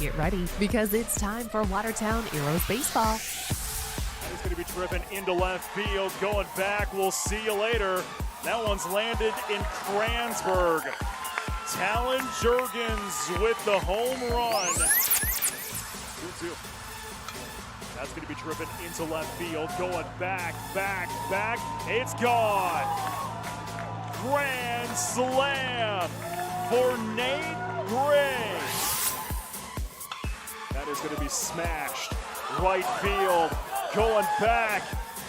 get ready because it's time for Watertown Heroes Baseball. It's going to be driven into left field, going back. We'll see you later. That one's landed in Kranzberg. Talon Jurgens with the home run. 2-2. That's going to be driven into left field, going back. It's gone. Grand slam for Nate Gray. That is going to be smashed. Right field, going back.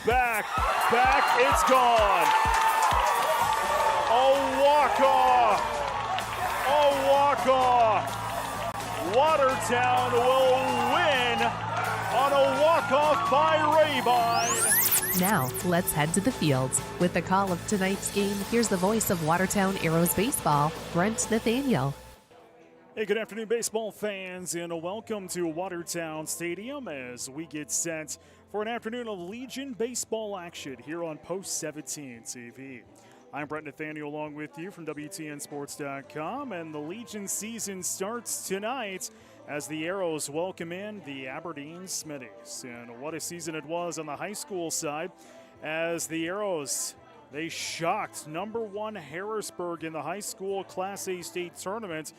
It's gone. A walk-off. Watertown will win on a walk-off by Rabine. Now, let's head to the fields. With the call of tonight's game, here's the voice of Watertown Heroes Baseball, Brent Nathaniel. Hey, good afternoon, baseball fans, and welcome to Watertown Stadium as we get set for an afternoon of Legion baseball action here on Post 17 TV. I'm Brent Nathaniel along with you from WTNSports.com, and the Legion season starts tonight as the Arrows welcome in the Aberdeen Smitties. And what a season it was on the high school side as the Arrows, they shocked number 1 Harrisburg in the high school Class A state tournament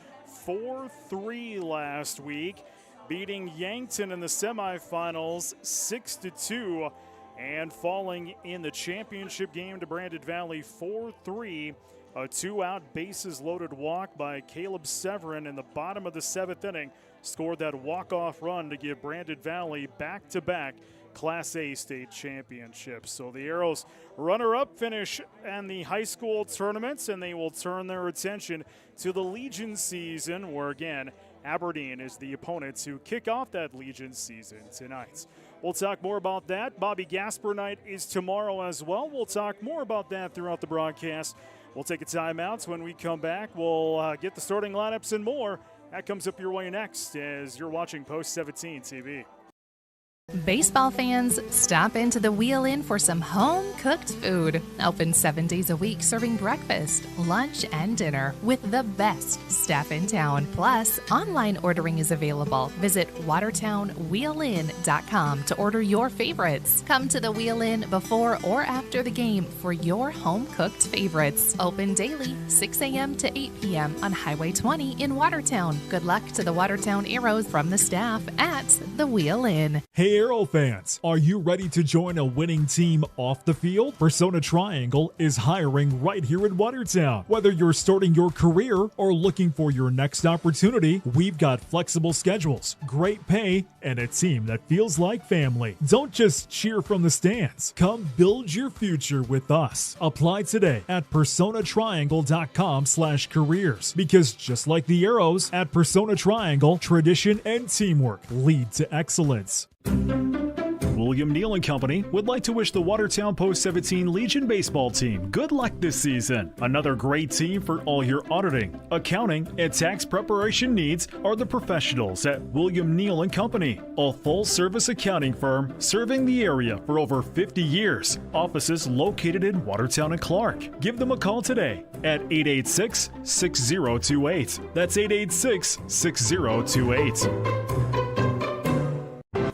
4-3 last week, beating Yankton in the semifinals 6-2 and falling in the championship game to Brandon Valley 4-3. A 2-out bases loaded walk by Caleb Severin in the bottom of the 7th inning scored that walk-off run to give Brandon Valley back-to-back Class A state championships. So the Arrows runner-up finish in the high school tournaments, and they will turn their attention to the Legion season, where again Aberdeen is the opponent to kick off that Legion season tonight. We'll talk more about that. Bobby Gasper night is tomorrow as well. We'll talk more about that throughout the broadcast. We'll take a timeout. When we come back, we'll get the starting lineups and more. That comes up your way next as you're watching Post 17 TV. Baseball fans, stop into the Wheel Inn for some home-cooked food. Open 7 days a week, serving breakfast, lunch, and dinner with the best staff in town. Plus, online ordering is available. Visit WatertownWheelIn.com to order your favorites. Come to the Wheel Inn before or after the game for your home-cooked favorites. Open daily, 6 a.m. to 8 p.m. on Highway 20 in Watertown. Good luck to the Watertown Arrows from the staff at the Wheel Inn. Hey Arrow fans, are you ready to join a winning team off the field? Persona Triangle is hiring right here in Watertown. Whether you're starting your career or looking for your next opportunity, we've got flexible schedules, great pay, and a team that feels like family. Don't just cheer from the stands. Come build your future with us. Apply today at personatriangle.com/careers, because just like the Arrows, at Persona Triangle, tradition and teamwork lead to excellence. William Neal & Company would like to wish the Watertown Post 17 Legion baseball team good luck this season. Another great team for all your auditing, accounting, and tax preparation needs are the professionals at William Neal & Company, a full-service accounting firm serving the area for over 50 years. Offices located in Watertown and Clark. Give them a call today at 886-6028. That's 886-6028.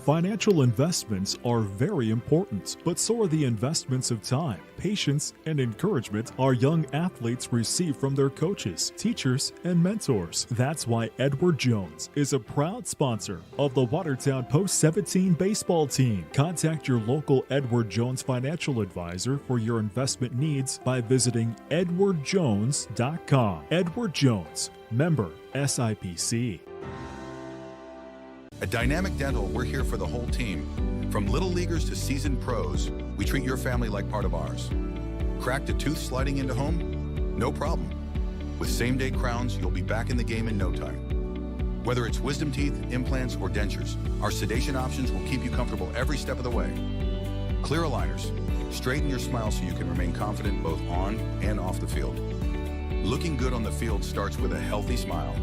Financial investments are very important, but so are the investments of time, patience, and encouragement our young athletes receive from their coaches, teachers, and mentors. That's why Edward Jones is a proud sponsor of the Watertown Post 17 baseball team. Contact your local Edward Jones financial advisor for your investment needs by visiting edwardjones.com. Edward Jones, member SIPC. At Dynamic Dental, we're here for the whole team. From little leaguers to seasoned pros, we treat your family like part of ours. Cracked a tooth sliding into home? No problem. With same-day crowns, you'll be back in the game in no time. Whether it's wisdom teeth, implants, or dentures, our sedation options will keep you comfortable every step of the way. Clear aligners. Straighten your smile so you can remain confident both on and off the field. Looking good on the field starts with a healthy smile.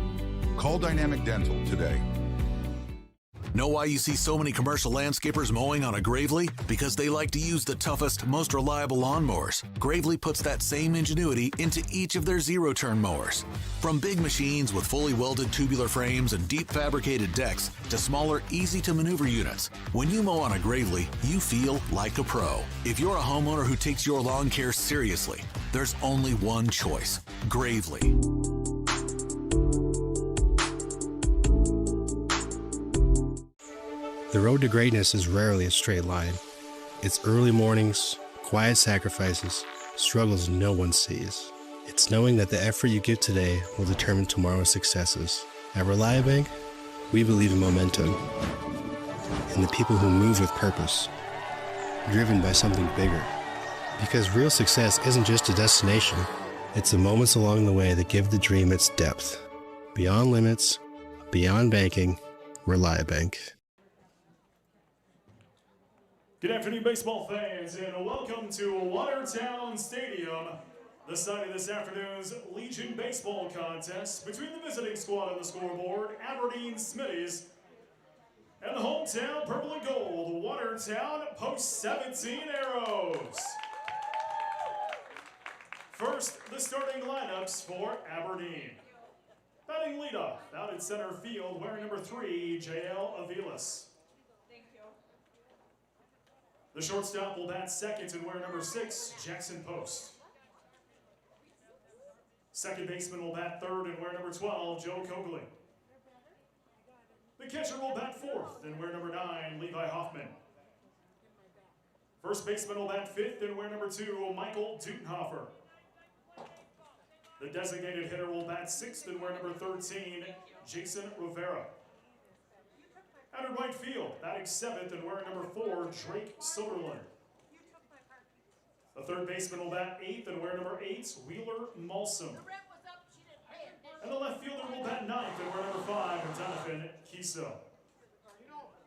Call Dynamic Dental today. Know why you see so many commercial landscapers mowing on a Gravely? Because they like to use the toughest, most reliable lawnmowers. Gravely puts that same ingenuity into each of their zero-turn mowers. From big machines with fully welded tubular frames and deep fabricated decks to smaller, easy-to-maneuver units, when you mow on a Gravely, you feel like a pro. If you're a homeowner who takes your lawn care seriously, there's only one choice: Gravely. The road to greatness is rarely a straight line. It's early mornings, quiet sacrifices, struggles no one sees. It's knowing that the effort you give today will determine tomorrow's successes. At Reliabank, we believe in momentum, in the people who move with purpose, driven by something bigger. Because real success isn't just a destination, it's the moments along the way that give the dream its depth. Beyond limits, beyond banking, Reliabank. Good afternoon, baseball fans, and welcome to Watertown Stadium, the site of this afternoon's Legion Baseball contest between the visiting squad on the scoreboard, Aberdeen Smitties, and the hometown purple and gold, Watertown Post 17 Arrows. First, the starting lineups for Aberdeen. Batting leadoff, out in center field, wearing number 3, J.L. Avilas. The shortstop will bat second and wear number 6, Jackson Post. Second baseman will bat third and wear number 12, Joe Cogley. The catcher will bat fourth and wear number 9, Levi Hoffman. First baseman will bat fifth and wear number 2, Michael Dutenhofer. The designated hitter will bat sixth and wear number 13, Jason Rivera. Out in right field, batting seventh and wearing number 4, Drake Silverland. The third baseman will bat eighth and wear number 8, Wheeler Malsum. And the left fielder will bat ninth and wear number 5, Jonathan Kiso.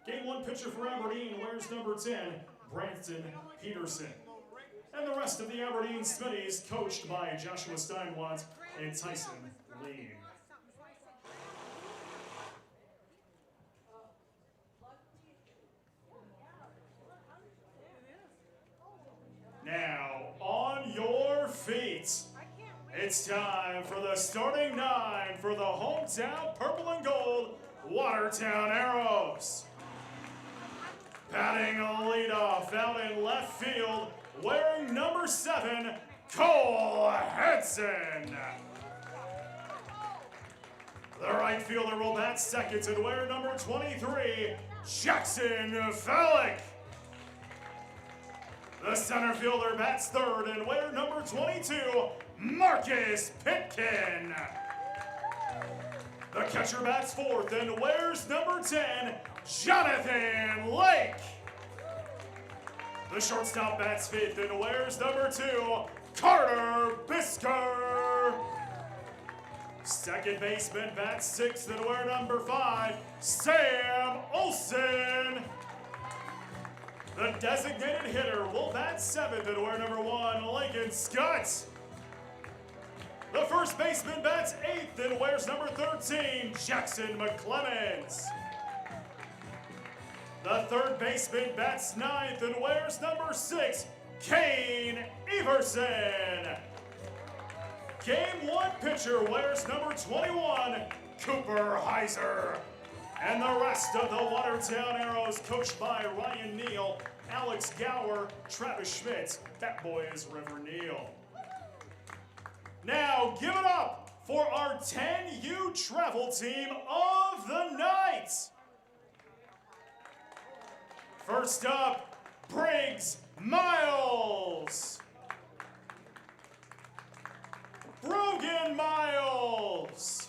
Game 1 pitcher for Aberdeen wears number 10, Brampton Peterson. And the rest of the Aberdeen Smitties, coached by Joshua Steinwand and Tyson Lean. Now, on your feet, it's time for the starting 9 for the hometown purple and gold Watertown Arrows. Batting a leadoff out in left field, wearing number 7, Cole Henson. The right fielder will bat second and wear number 23, Jackson Fallick. The center fielder bats third and wear number 22, Marcus Pitkin. The catcher bats fourth and wears number 10, Jonathan Lake. The shortstop bats fifth and wears number 2, Carter Bisker. Second baseman bats sixth and wear number 5, Sam Olson. The designated hitter will bat seventh and wear number 1, Lincoln Scott. The first baseman bats eighth and wears number 13, Jackson McClemens. The third baseman bats ninth and wears number 6, Kane Everson. Game 1 pitcher wears number 21, Cooper Heiser. And the rest of the Watertown Arrows, coached by Ryan Neal, Alex Gower, Travis Schmidt. That boy is River Neal. Now, give it up for our 10U travel team of the night. First up, Briggs Miles. Brogan Miles.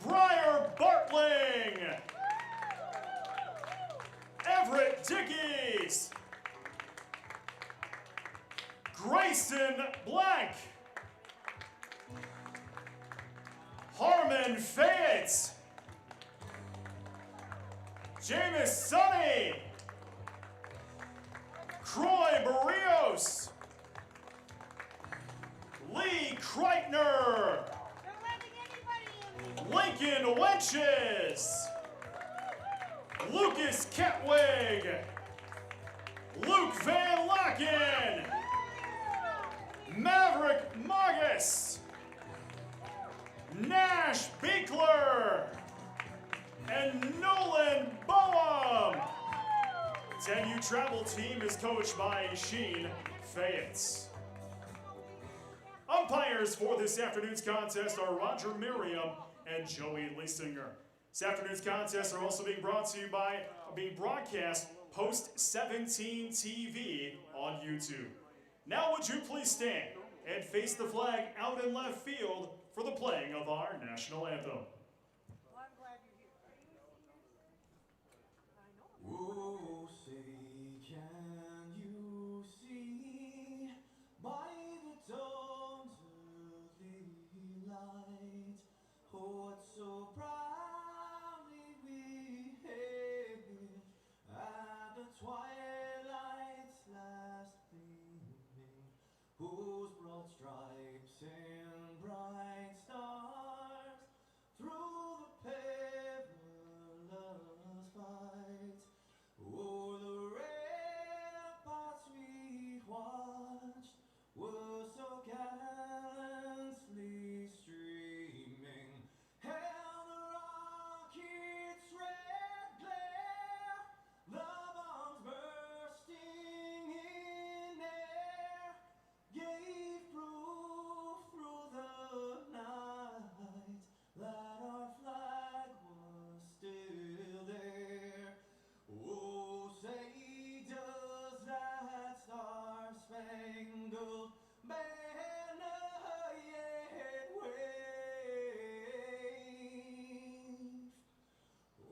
Briar Bartling. Everett Dickies. Grayson Blank. Harmon Fayette. Jameis Sonny. Croy Barrios. Lee Kreitner. Lincoln Wenches. Lucas Ketwig, Luke Van Laken, Maverick Magus, Nash Beekler, and Nolan Boehm. 10U travel team is coached by Sheen Fayette. Umpires for this afternoon's contest are Roger Miriam and Joey Liestinger. This afternoon's contests are also being broadcast Post 17 TV on YouTube. Now would you please stand and face the flag out in left field for the playing of our national anthem. Oh, say can you see by the dawn's early light what so proudly we hailed at the twilight's last gleaming, whose broad stripes and bright stars through the perilous fight o'er the ramparts we watched were so gallantly streaming, and the rocket's red glare, the bombs bursting in air, gave proof through the night that our flag was still there. Oh, say does that star-spangled banner yet wave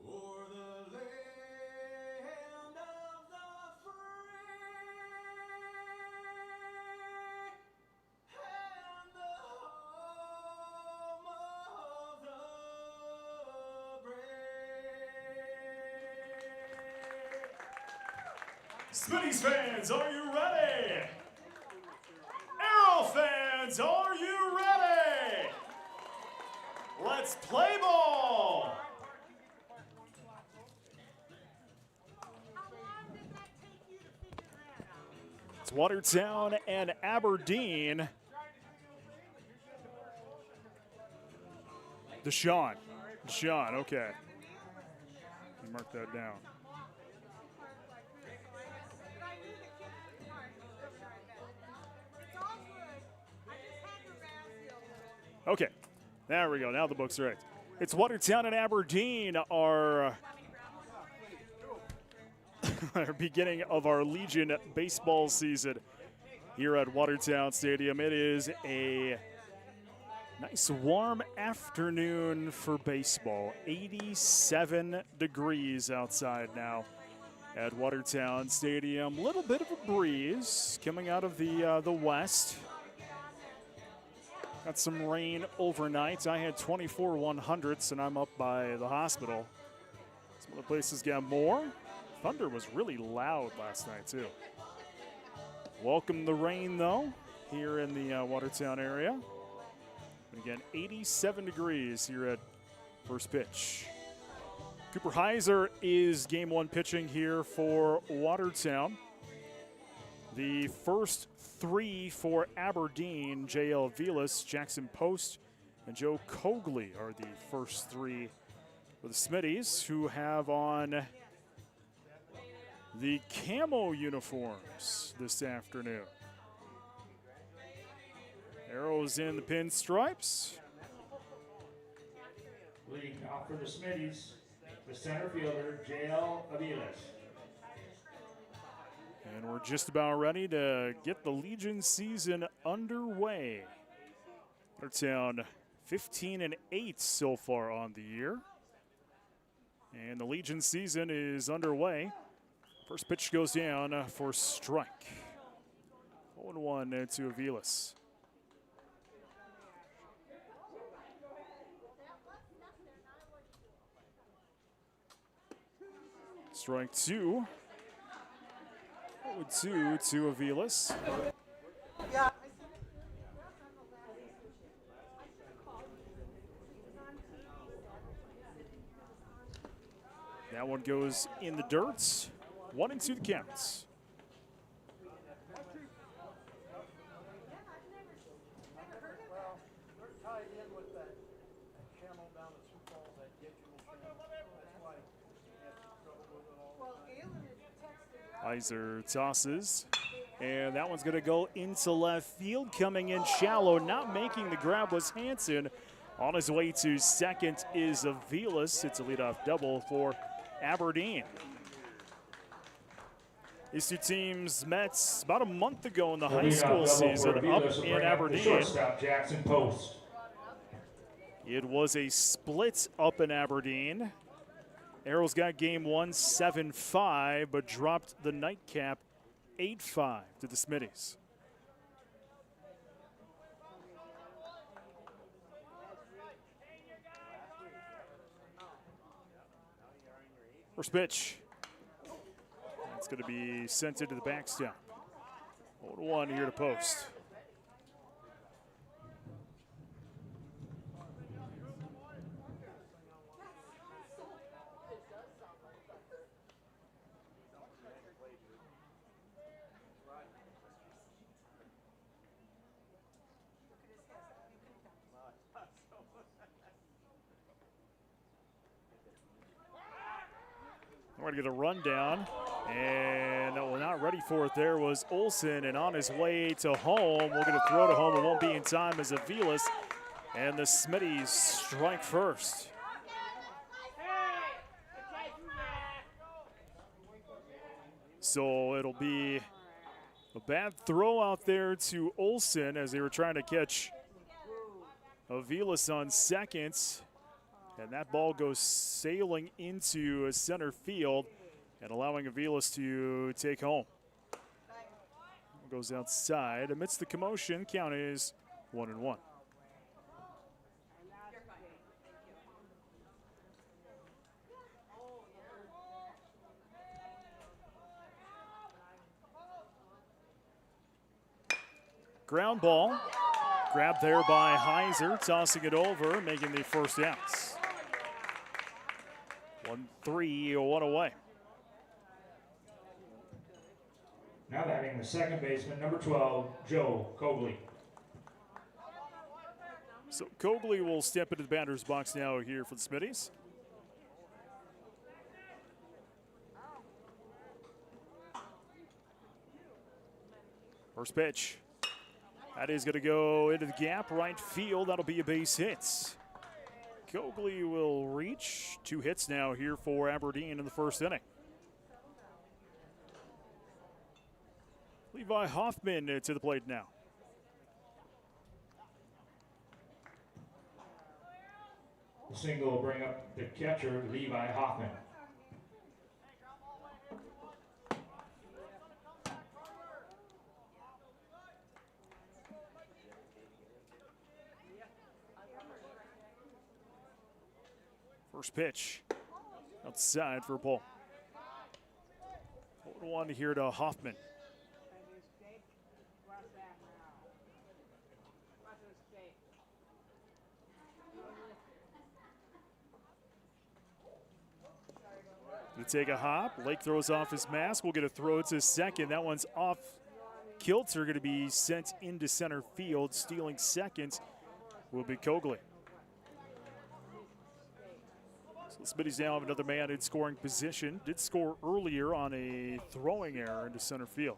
o'er the land of the free and the home of the brave. Smitty's fans, are you ready? Arrow fans, are you ready? Let's play ball! It's Watertown and Aberdeen. Deshaun, okay. Mark that down. Okay, there we go. Now the book's right. It's Watertown and Aberdeen are beginning of our Legion baseball season here at Watertown Stadium. It is a nice warm afternoon for baseball. 87 degrees outside now at Watertown Stadium. Little bit of a breeze coming out of the west. Got some rain overnight. I had 24 100ths, and I'm up by the hospital. Some other places got more. Thunder was really loud last night, too. Welcome the rain, though, here in the Watertown area. And again, 87 degrees here at first pitch. Cooper Heiser is game one pitching here for Watertown. The first three for Aberdeen, J.L. Vilas, Jackson Post, and Joe Cogley are the first three for the Smitties, who have on the camo uniforms this afternoon. Arrows in the pinstripes. Leading off for the Smitties, the center fielder, J.L. Aviles. And we're just about ready to get the Legion season underway. Watertown 15-8 so far on the year. And the Legion season is underway. First pitch goes down for strike. 0-1 to Aviles. Strike two. 0-2 to Aviles. That one goes in the dirt. 1-2 the counts. Heiser tosses, and that one's going to go into left field. Coming in shallow, not making the grab was Hansen. On his way to second is Aviles. It's a leadoff double for Aberdeen. These two teams met about a month ago in the high school season up in Aberdeen. Shortstop Jackson Post. It was a split up in Aberdeen. Arrows got game one 7-5, but dropped the nightcap 8-5 to the Smitties. First pitch. It's going to be sent into the backstop. 0-1 here to Post. We're going to get a rundown, and we're not ready for it. There was Olsen, and on his way to home, we're going to throw to home. It won't be in time as Aviles, and the Smitties strike first. So it'll be a bad throw out there to Olsen as they were trying to catch Aviles on second. And that ball goes sailing into center field and allowing Aviles to take home. Goes outside. Amidst the commotion, count is 1-1. Ground ball. Grabbed there by Heiser, tossing it over, making the first outs. 1-3, 1 away. Now batting the second baseman, number 12, Joe Cogley. So Cogley will step into the batter's box now here for the Smitties. First pitch. That is going to go into the gap, right field. That'll be a base hit. Cogley will reach. 2 hits now here for Aberdeen in the first inning. Levi Hoffman to the plate now. The single will bring up the catcher, Levi Hoffman. First pitch outside for a ball. 1 here to Hoffman. To take a hop. Lake throws off his mask. We'll get a throw to second. That one's off kilter, going to be sent into center field. Stealing second will be Cogley. So the Smitties now have another man in scoring position. Did score earlier on a throwing error into center field.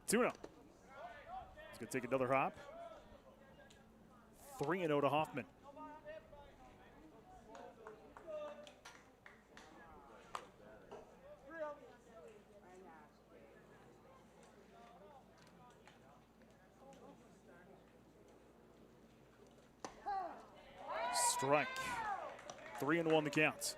Two-0. He's going to take another hop. 3-0 to Hoffman. Strike. 3-1 the count.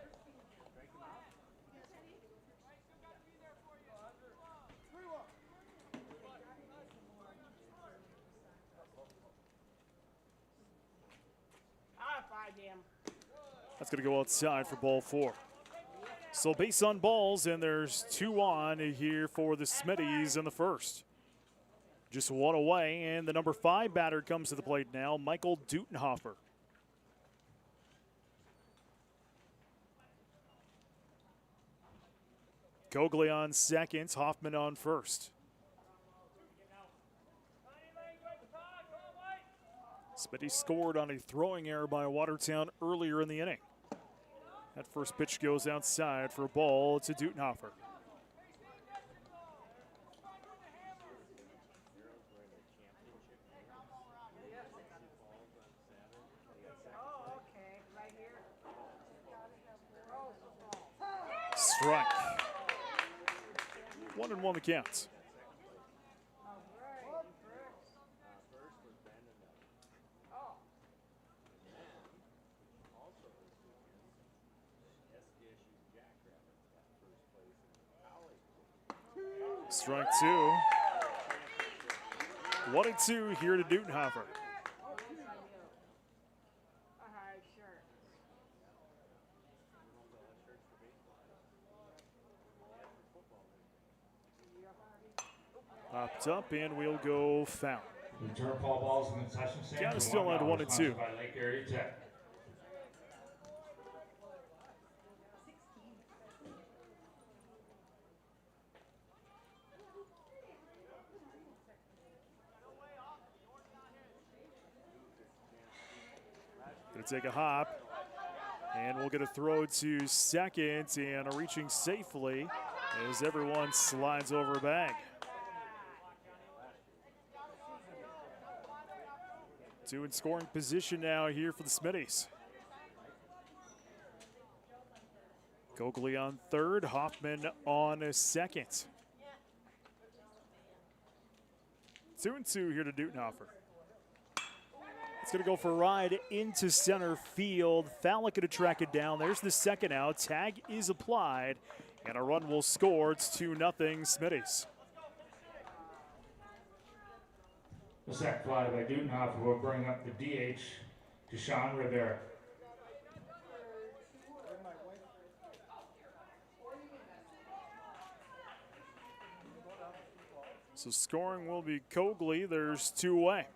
That's going to go outside for ball 4. So base on balls, and there's 2 on here for the Smitties in the first. Just 1 away, and the number 5 batter comes to the plate now, Michael Dutenhofer. Cogley on second, Hoffman on first. Smitty scored on a throwing error by Watertown earlier in the inning. That first pitch goes outside for a ball to Dutenhofer. Strike. 1-1 the count. Strike 2. 1-2 here to Dutenhofer. Popped up, and we'll go foul. Return foul balls in the concession stand. Count is still at 1-2. By Lake Area Tech. Gonna take a hop, and we'll get a throw to second, and reaching safely as everyone slides over a bag. 2 in scoring position now here for the Smitties. Cogley on third, Hoffman on a second. 2-2 here to Dutenhofer. It's going to go for a ride into center field. Fowler going to track it down. There's the second out. Tag is applied, and a run will score. It's 2-0 Smitties. The sac fly by Dutenhofer will bring up the DH to Sean Rivera. So scoring will be Cogley. There's 2 away.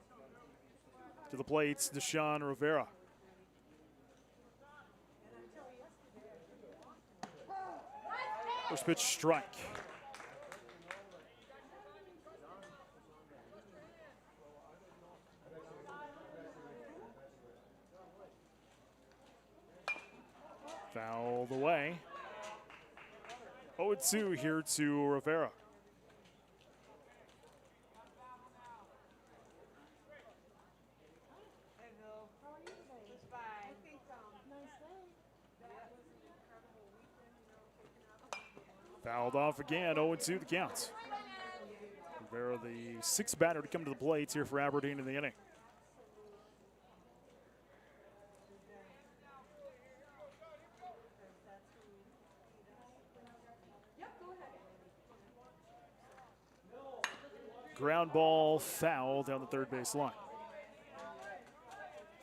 To the plates, Deshaun Rivera. First pitch, strike. Fouled away. 0-2 here to Rivera. Fouled off again, 0-2 the count. Rivera, the 6th batter to come to the plate here for Aberdeen in the inning. Ground ball foul down the third base line.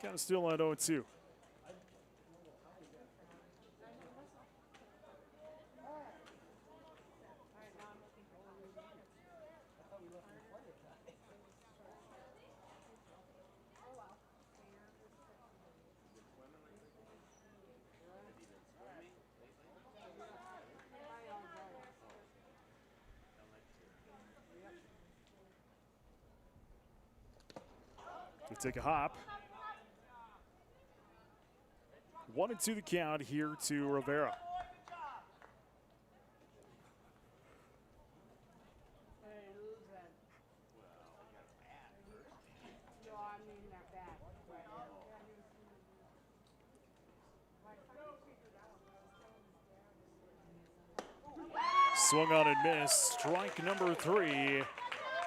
Kind of still at 0-2. Take a hop. 1-2 the count here to Rivera. Swung on and missed. Strike number 3.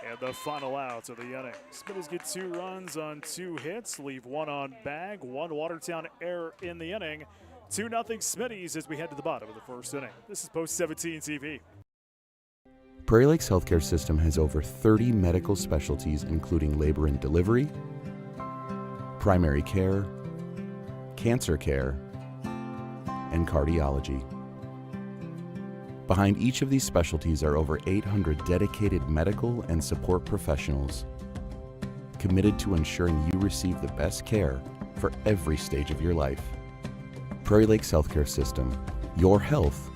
And the final out of the inning. Smitties get 2 runs on 2 hits, leave 1 on bag, 1 Watertown error in the inning. 2-0 Smitties as we head to the bottom of the first inning. This is Post 17 TV. Prairie Lakes Healthcare System has over 30 medical specialties, including labor and delivery, primary care, cancer care, and cardiology. Behind each of these specialties are over 800 dedicated medical and support professionals, committed to ensuring you receive the best care for every stage of your life. Prairie Lakes Healthcare System, your health,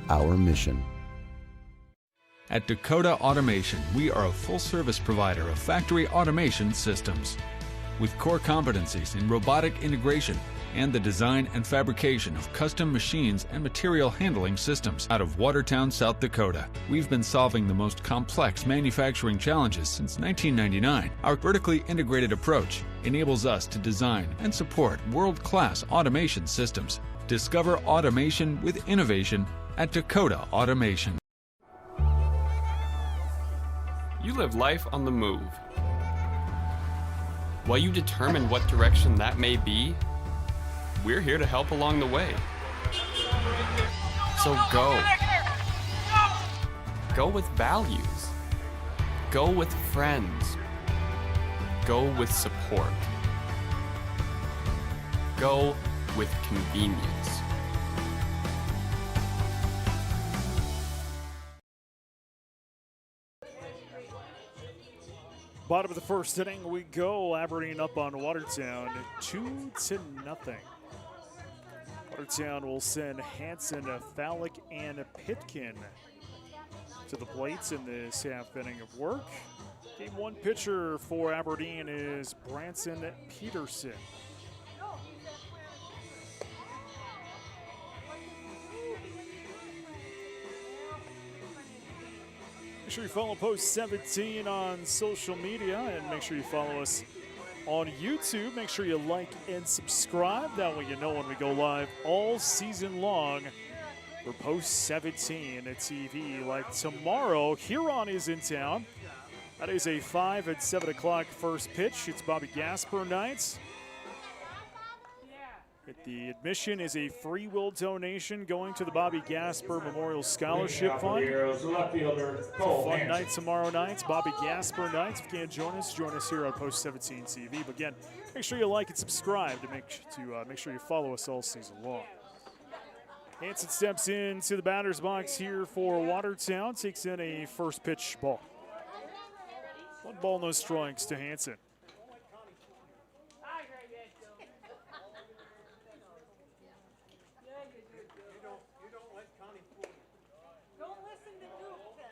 our mission. At Dakota Automation, we are a full-service provider of factory automation systems with core competencies in robotic integration and the design and fabrication of custom machines and material handling systems. Out of Watertown, South Dakota, we've been solving the most complex manufacturing challenges since 1999. Our vertically integrated approach enables us to design and support world-class automation systems. Discover automation with innovation at Dakota Automation. You live life on the move. While you determine what direction that may be, we're here to help along the way. So go. Go with values. Go with friends. Go with support. Go with convenience. Bottom of the first inning, we go. Aberdeen up on Watertown, 2-0. Watertown will send Hanson, Fallick, and Pitkin to the plates in this half inning of work. Game one pitcher for Aberdeen is Branson Peterson. Make sure you follow Post 17 on social media, and make sure you follow us on YouTube. Make sure you like and subscribe. That way you know when we go live all season long for Post 17 at TV. Like tomorrow, Huron is in town. That is a 5 and 7 o'clock first pitch. It's Bobby Gasper night. The admission is a free will donation going to the Bobby Gasper Memorial Scholarship Fund. It's a fun night tomorrow night, Bobby Gasper night. If you can't join us here on Post 17 TV. But again, make sure you like and subscribe to make sure you follow us all season long. Hanson steps into the batter's box here for Watertown, takes in a first pitch ball. 1 ball, no strikes to Hanson.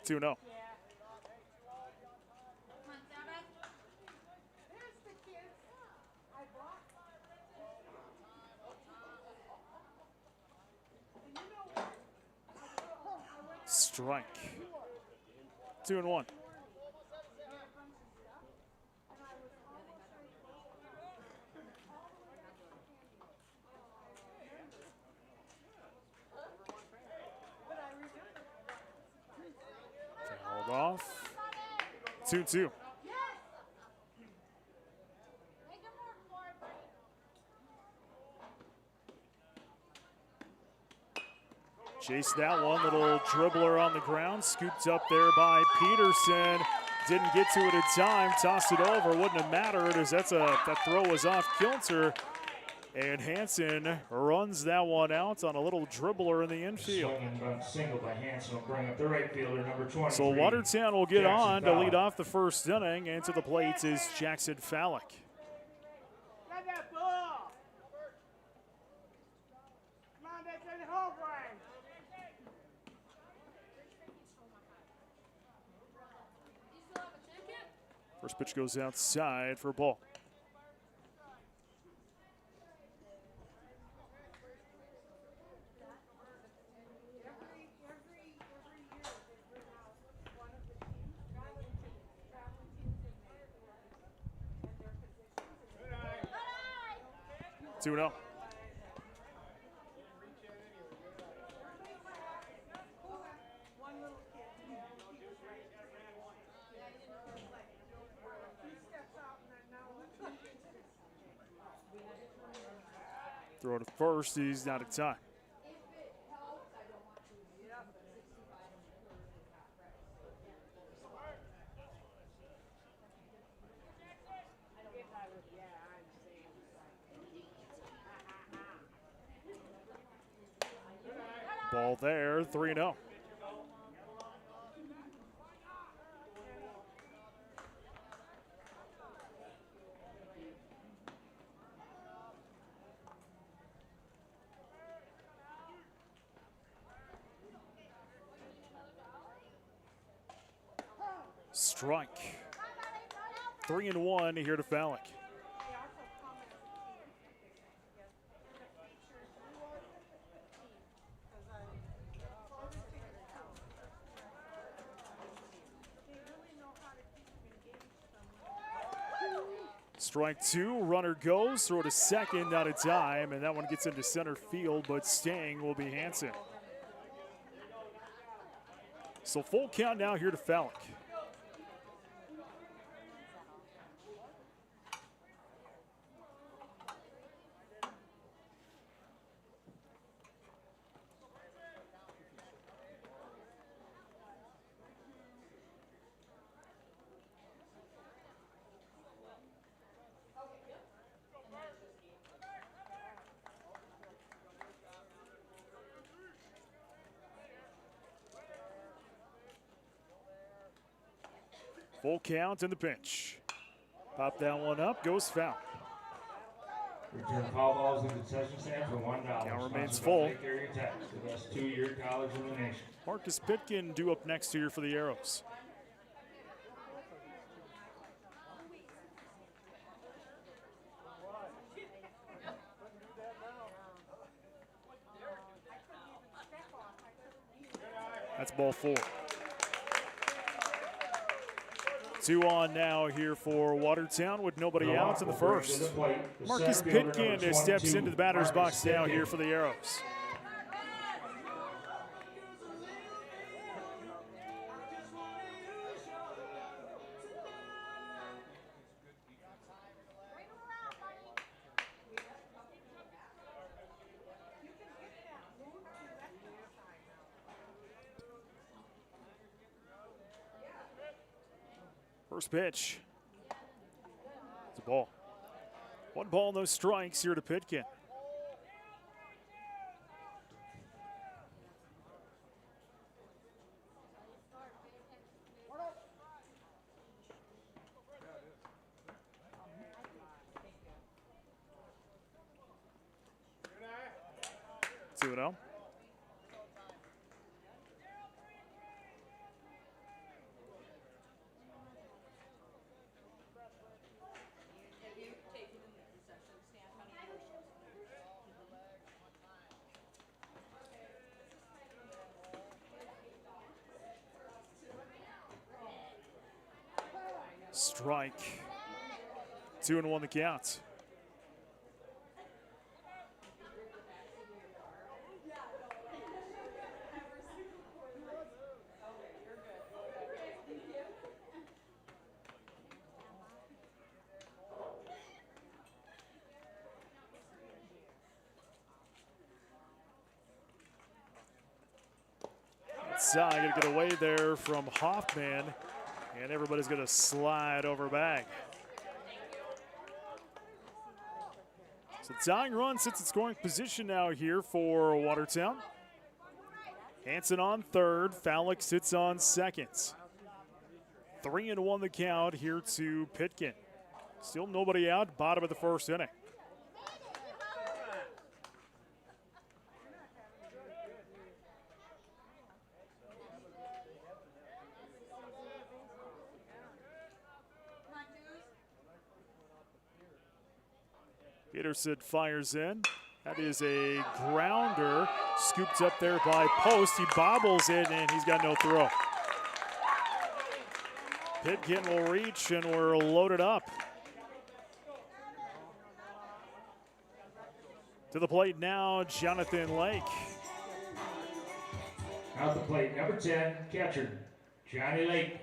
2-0. Strike. 2-1. Off. 2-2. Chase that one, little dribbler on the ground, scooped up there by Peterson. Didn't get to it in time, tossed it over, wouldn't have mattered as that throw was off kilter. And Hanson runs that one out on a little dribbler in the infield. Single by Hanson will bring up the right fielder, number 20. So Watertown will get on to lead off the first inning, and to the plate is Jackson Fallick. First pitch goes outside for a ball. Two and 0. Throw to first, he's out of time. Ball there, 3-0. strike. 3-1 here to Fallick. Strike two, runner goes, throw to second, out of time, and that one gets into center field, but staying will be Hanson. So full count now here to Fallick. Full count in the pinch. Pop that one up, goes foul. Return foul balls in the concession stand for $1. Count remains Sponsored by full. Lake Area Tech, the best two-year college in the nation. Marcus Pitkin due up next year for the Arrows. That's ball four. 2 on now here for Watertown with nobody out in the first. Marcus Pitkin steps into the batter's box now here for the Arrows. First pitch. It's a ball. 1 ball, no strikes here to Pitkin. Two and 0. Strike. 2-1 the count. Going to get away there from Hoffman, and everybody's going to slide over back. So tying run sits in scoring position now here for Watertown. Hanson on third, Fallick sits on second. 3-1 the count here to Pitkin. Still nobody out, bottom of the first inning. Peterson fires in. That is a grounder, scooped up there by Post. He bobbles it, and he's got no throw. Pitkin will reach, and we're loaded up. To the plate now, Jonathan Lake. Out the plate, number 10, catcher, Johnny Lake.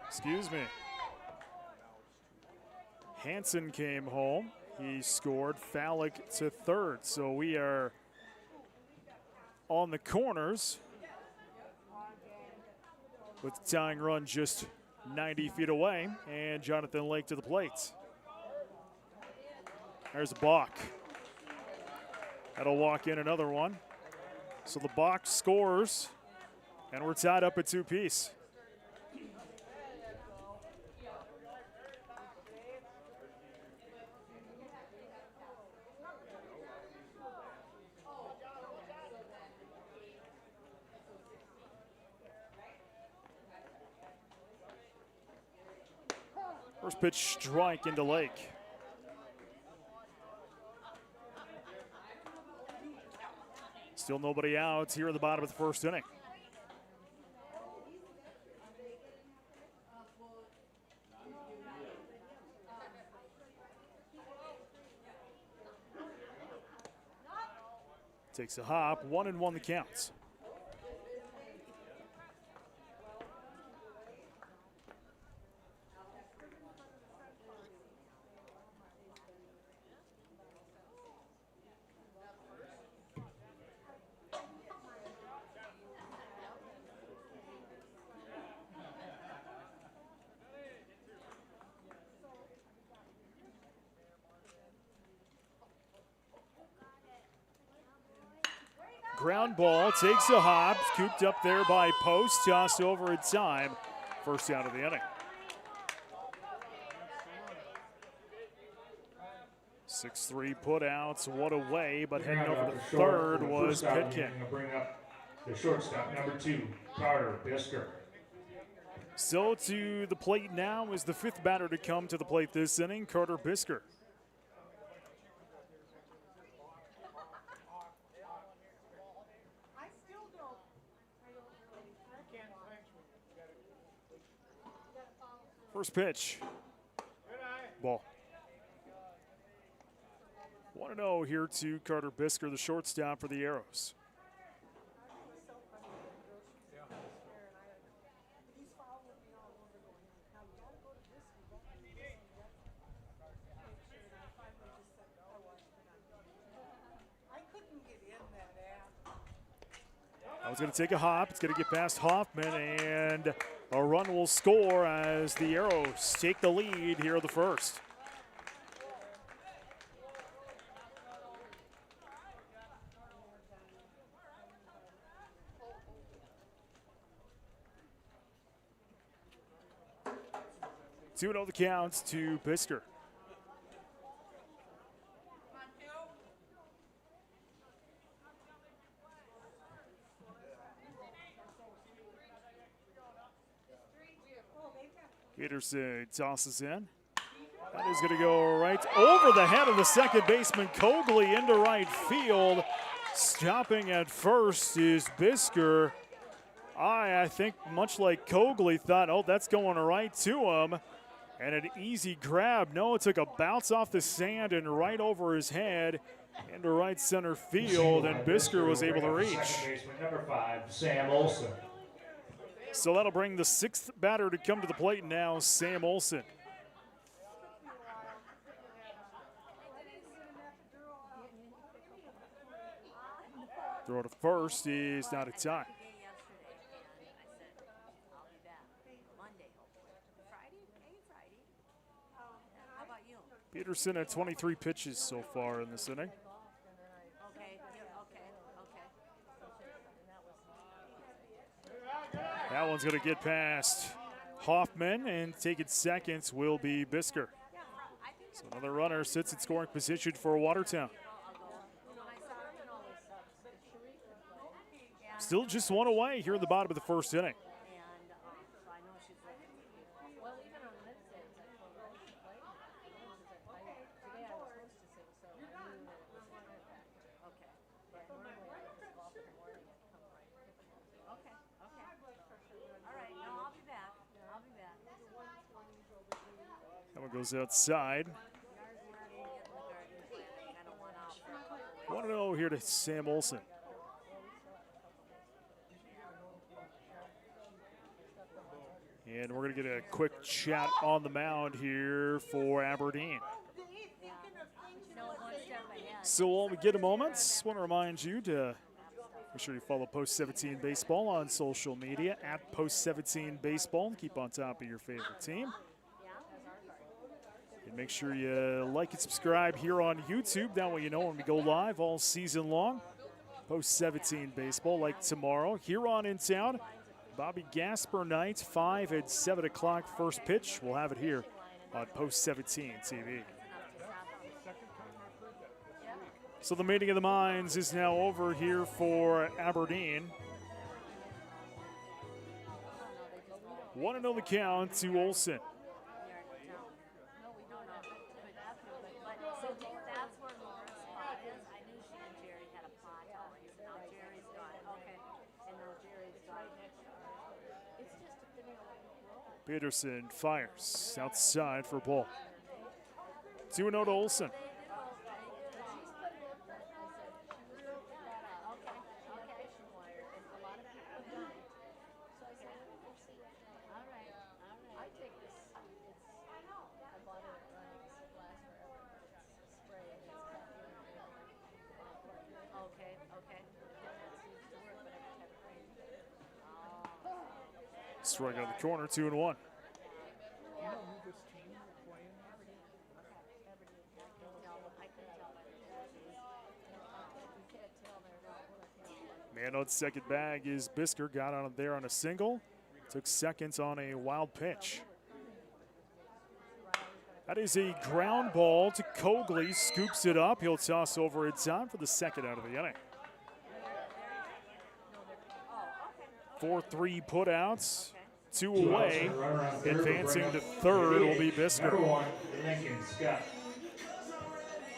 Excuse me. Hanson came home. He scored. Fallick to third. So we are on the corners with the tying run just 90 feet away, and Jonathan Lake to the plate. There's a balk. That'll walk in another one. So the box scores, and we're tied up at 2 apiece. First pitch strike into Lake. Still nobody out here at the bottom of the first inning. Takes a hop, 1-1 the counts. Ground ball, takes a hop, scooped up there by Post, tossed over in time. First out of the inning. 6-3 putouts, one away, but heading over to third was Pitkin. Bring up the shortstop, number 2, Carter Bisker. So to the plate now is the 5th batter to come to the plate this inning, Carter Bisker. First pitch. Ball. 1-0 here to Carter Bisker, the shortstop for the Arrows. I was going to take a hop. It's going to get past Hoffman, and a run will score as the Arrows take the lead here in the first. Two and 0 the counts to Bisker. Peterson tosses in. That is going to go right over the head of the second baseman, Cogley, into right field. Stopping at first is Bisker. I think much like Cogley thought, oh, that's going right to him. And an easy grab. No, it took a bounce off the sand and right over his head into right center field, and Bisker was able to reach. Second baseman, number 5, Sam Olson. So that'll bring the 6th batter to come to the plate now, Sam Olson. Throw to first is not a tie. Peterson at 23 pitches so far in this inning. That one's going to get past Hoffman, and taking seconds will be Bisker. So another runner sits in scoring position for Watertown. Still just one away here in the bottom of the first inning. That one goes outside. 1-0 here to Sam Olson. And we're going to get a quick chat on the mound here for Aberdeen. So while we get a moment, I want to remind you to make sure you follow Post 17 Baseball on social media at Post 17 Baseball. Keep on top of your favorite team. And make sure you like and subscribe here on YouTube. That way you know when we go live all season long. Post 17 Baseball, like tomorrow, here on In Town. Bobby Gasper night, 5 and 7 o'clock first pitch. We'll have it here on Post 17 TV. So the meeting of the minds is now over here for Aberdeen. 1-0 the count to Olson. Peterson fires outside for ball. 2-0 to Olsen. Strike on the corner, 2-1. Man on second bag is Bisker. Got on there on a single. Took seconds on a wild pitch. That is a ground ball to Cogley. Scoops it up. He'll toss over in time for the second out of the inning. 4-3 putouts. 2 away. Advancing to third will be Bisker.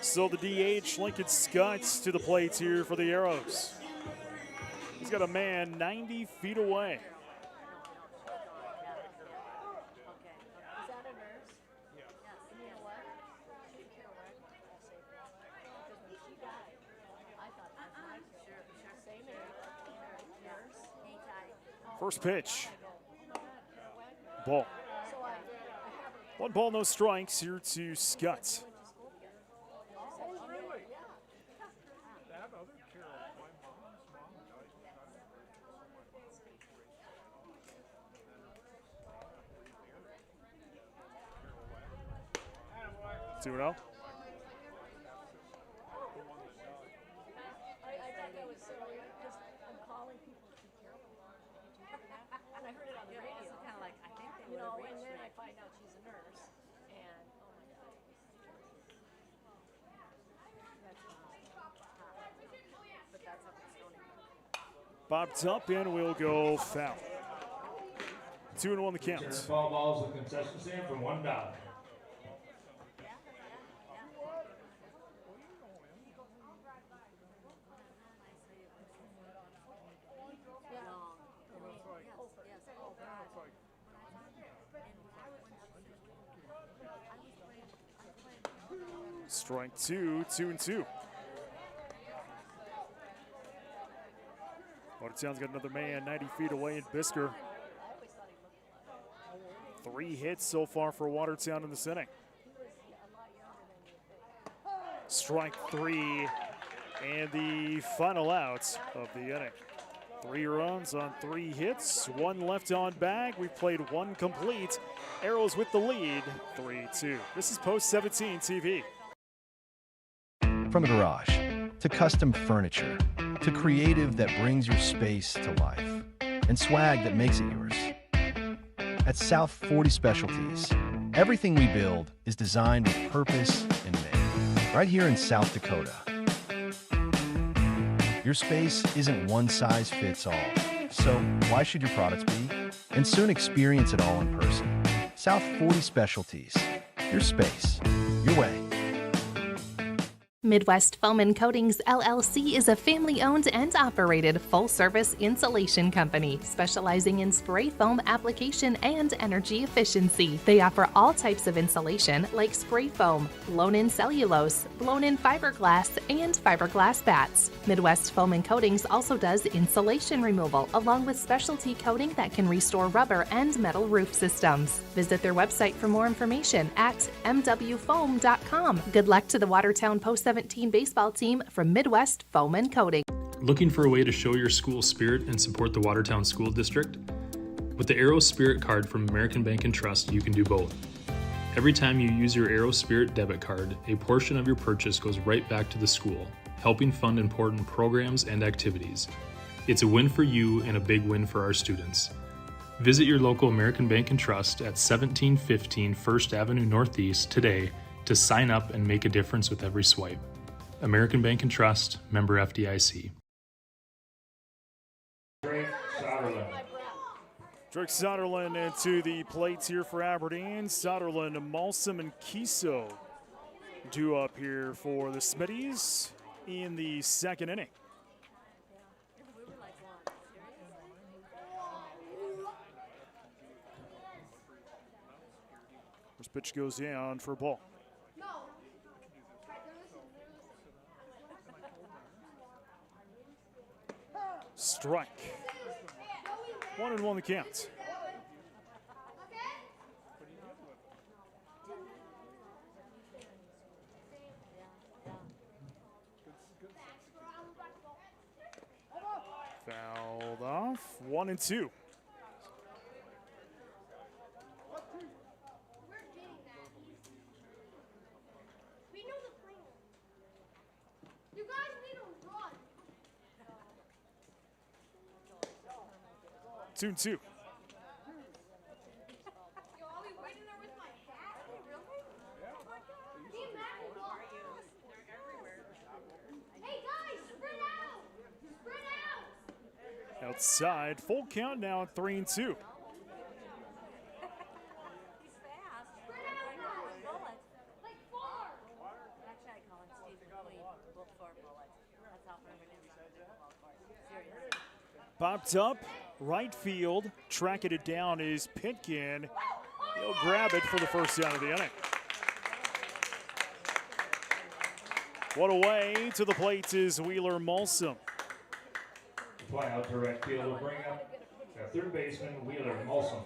So the DH, Lincoln Scutts, to the plate here for the Arrows. He's got a man 90 feet away. First pitch. Ball. 1 ball, no strikes here to Scutts. Two and oh. Bobbed up and will go foul. 2-1 the count. Foul balls with concession stand from $1. Strike 2, 2-2. Watertown's got another man 90 feet away in Bisker. 3 hits so far for Watertown in this inning. Strike 3 and the final out of the inning. 3 runs on 3 hits, 1 left on bag. We've played 1 complete. Arrows with the lead, 3-2. This is Post 17 TV. From the garage to custom furniture to creative that brings your space to life and swag that makes it yours. At South 40 Specialties, everything we build is designed with purpose and made right here in South Dakota. Your space isn't one size fits all, so why should your products be? And soon experience it all in person. South 40 Specialties, your space, your way. Midwest Foam and Coatings LLC is a family-owned and operated full-service insulation company specializing in spray foam application and energy efficiency. They offer all types of insulation like spray foam, blown-in cellulose, blown-in fiberglass, and fiberglass bats. Midwest Foam and Coatings also does insulation removal along with specialty coating that can restore rubber and metal roof systems. Visit their website for more information at mwfoam.com. Good luck to the Watertown Post 17 baseball team from Midwest Foam and Coating. Looking for a way to show your school spirit and support the Watertown School District? With the Arrow Spirit card from American Bank and Trust, you can do both. Every time you use your Arrow Spirit debit card, a portion of your purchase goes right back to the school, helping fund important programs and activities. It's a win for you and a big win for our students. Visit your local American Bank and Trust at 1715 First Avenue Northeast today to sign up and make a difference with every swipe. American Bank and Trust, member FDIC. Drake Soderlund. Drake Soderlund into the plates here for Aberdeen. Soderlund, Malsum, and Kiso due up here for the Smitties in the second inning. Pitch goes down for a ball. Strike. 1-1 the count. Fouled off. 1-2. Two and two. Outside, full count now at 3-2. Popped up, right field, tracking it down is Pitkin. He'll grab it for the first out of the inning. One away to the plate is Wheeler Molsom. Fly out to right field will bring up third baseman Wheeler Molsom.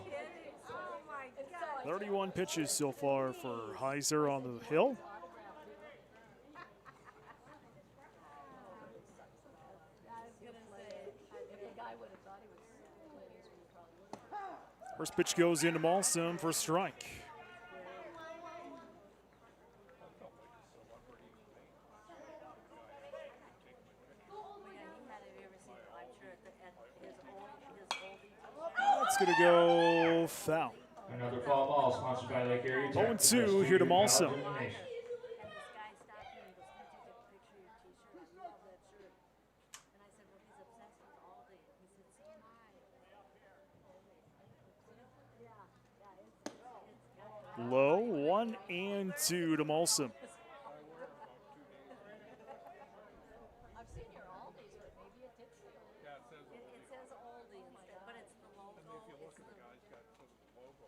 31 pitches so far for Heiser on the hill. First pitch goes into Molsom for a strike. That's going to go foul. Another foul ball sponsored by Lake Area Tech. 0-2 here to Molsom. Low, 1-2 to Molsom.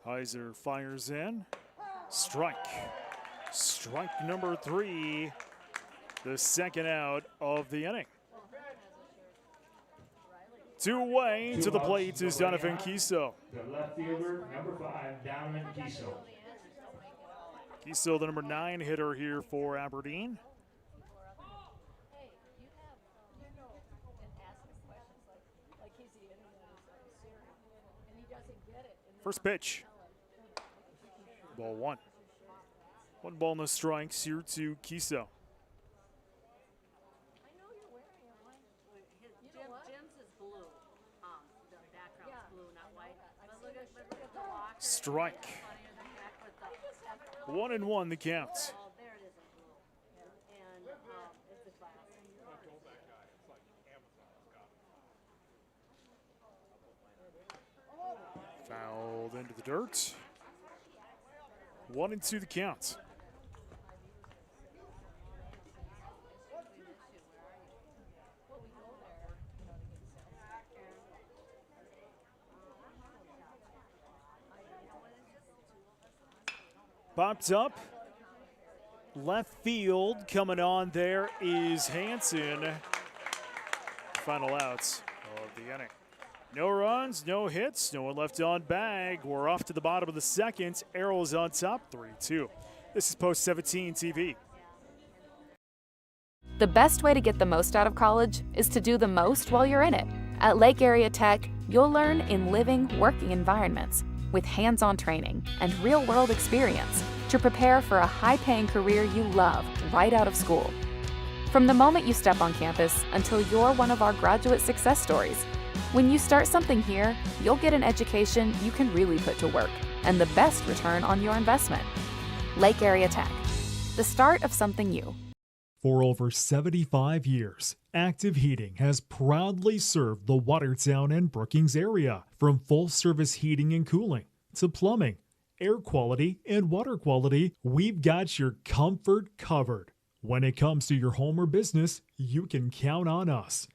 Heiser fires in. Strike. Strike number 3. The second out of the inning. Two away to the plate is Donovan Kiso. The left fielder, number 5, Donovan Kiso. Kiso, the number 9 hitter here for Aberdeen. First pitch. Ball 1. 1 ball, no strikes here to Kiso. Strike. 1-1 the count. Fouled into the dirt. 1-2 the count. Popped up. Left field coming on there is Hanson. Final outs of the inning. No runs, no hits, no one left on bag. We're off to the bottom of the second. Arrows on top, 3-2. This is Post 17 TV. The best way to get the most out of college is to do the most while you're in it. At Lake Area Tech, you'll learn in living, working environments with hands-on training and real-world experience to prepare for a high-paying career you love right out of school. From the moment you step on campus until you're one of our graduate success stories, when you start something here, you'll get an education you can really put to work and the best return on your investment. Lake Area Tech, the start of something new. For over 75 years, Active Heating has proudly served the Watertown and Brookings area, from full-service heating and cooling to plumbing, air quality, and water quality. We've got your comfort covered. When it comes to your home or business, you can count on us.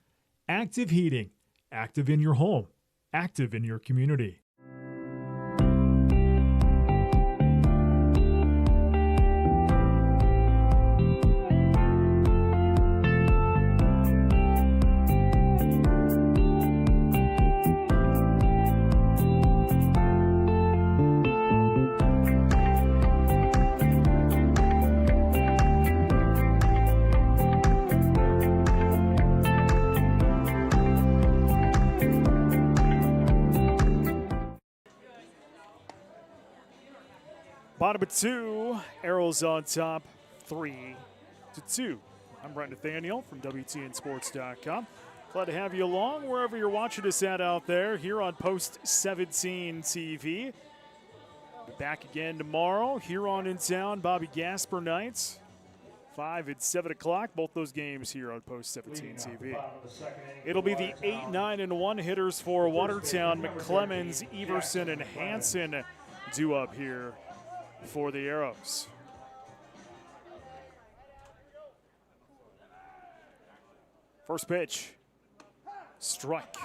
Active Heating. Active in your home. Active in your community. Bottom of 2, Arrows on top, 3-2. I'm Brent Nathaniel from WTNSports.com. Glad to have you along wherever you're watching us at out there here on Post 17 TV. Be back again tomorrow here on In Town. Bobby Gasper nights, 5 and 7 o'clock. Both those games here on Post 17 TV. It'll be the 8, 9, and 1 hitters for Watertown. McClemens, Everson, and Hanson due up here for the Arrows. First pitch, strike.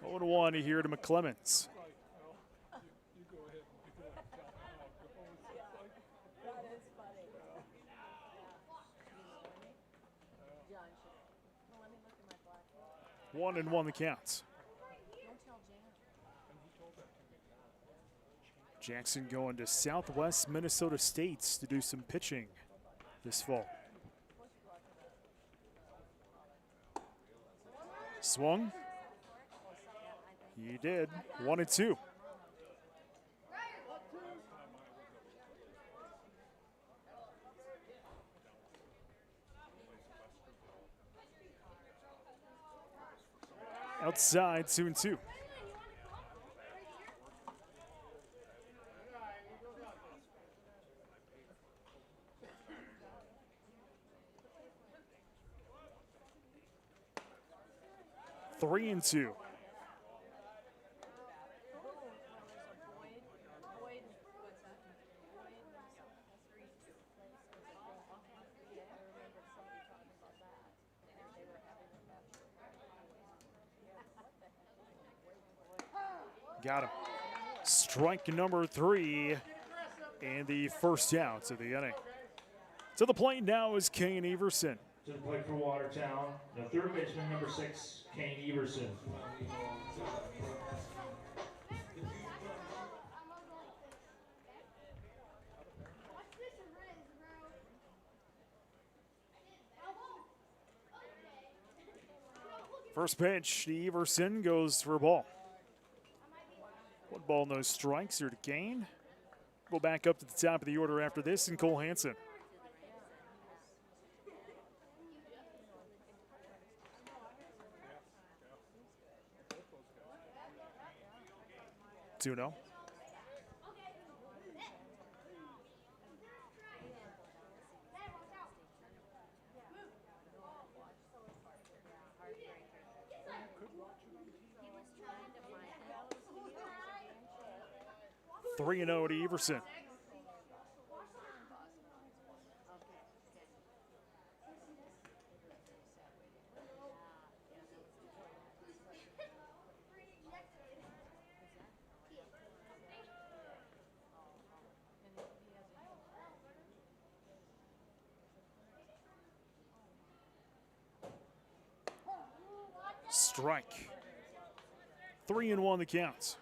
0-1 here to McClemens. One and one the counts. Jackson going to Southwest Minnesota State to do some pitching this fall. Swung. He did. 1-2. Outside, 2-2. Three and two. Got him. Strike number 3 and the first out of the inning. To the plate now is Kane Everson. To the plate for Watertown, the third baseman, number 6, Kane Everson. First pitch, Everson goes for a ball. 1 ball, no strikes here to Kane. Go back up to the top of the order after this, and Cole Hanson. Tuno. Three and 0 to Everson. Strike. 3 and 1 the counts.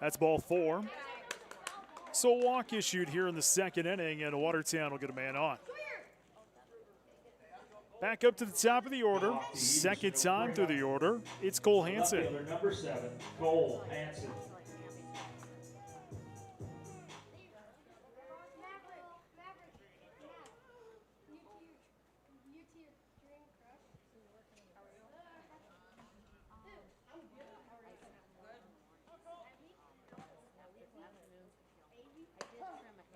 That's ball 4. So a walk issued here in the second inning, and Watertown will get a man on. Back up to the top of the order, second time through the order, it's Cole Hanson. Number 7, Cole Hanson.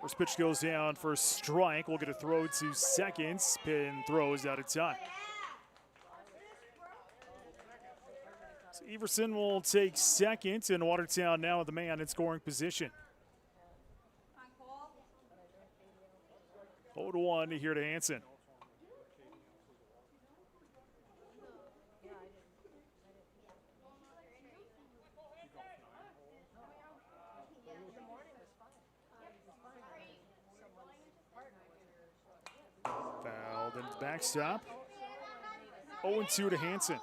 First pitch goes down for a strike. We'll get a throw to second. Spin throws out of time. So Everson will take second, and Watertown now with the man in scoring position. 0-1 here to Hanson. Fouled into the backstop. 0-2 to Hanson.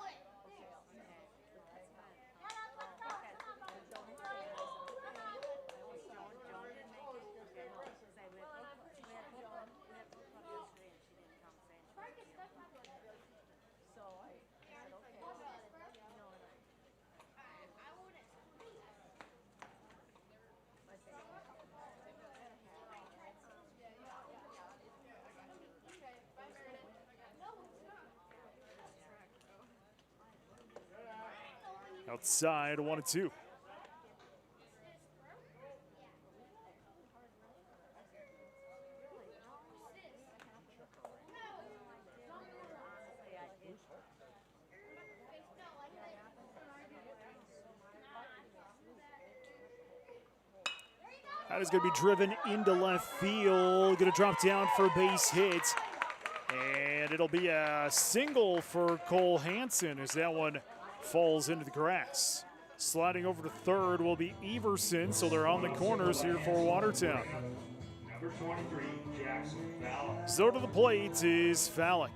Outside, 1-2. That is going to be driven into left field. Going to drop down for a base hit. And it'll be a single for Cole Hansen as that one falls into the grass. Sliding over to third will be Everson, so they're on the corners here for Watertown. Number 23, Jackson Fallick. So to the plate is Fallick.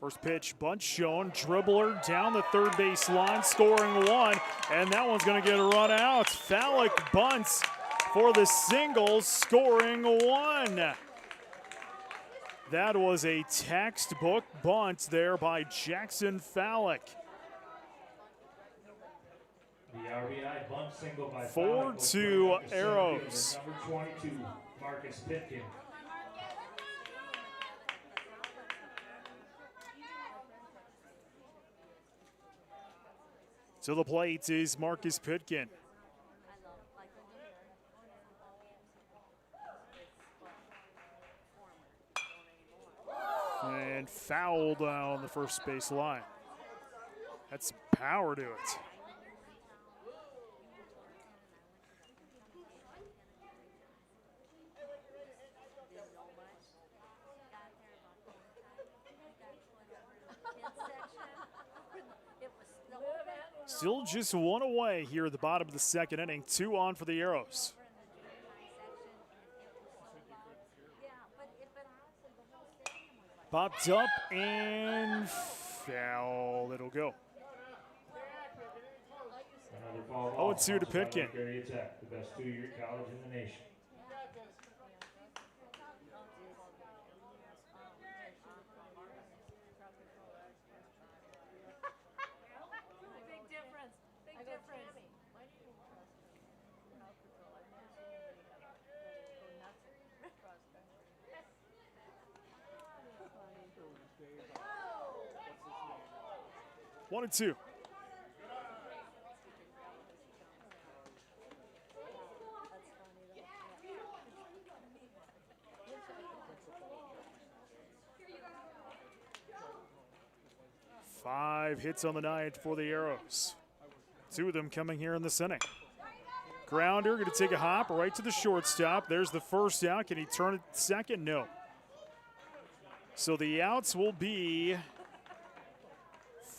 First pitch, bunt shown, dribbler down the third base line, scoring one, and that one's going to get a run out. Fallick bunts for the single, scoring one. That was a textbook bunt there by Jackson Fallick. The RBI bunt single by 4-2 Arrows. Number 22, Marcus Pitkin. To the plate is Marcus Pitkin. And fouled on the first base line. That's power to it. Still just one away here at the bottom of the second inning. 2 on for the Arrows. Popped up and foul. It'll go. 0-2 to Pitkin. The best two-year college in the nation. One and two. Five hits on the night for the Arrows. 2 of them coming here in this inning. Grounder going to take a hop right to the shortstop. There's the first out. Can he turn it second? No. So the outs will be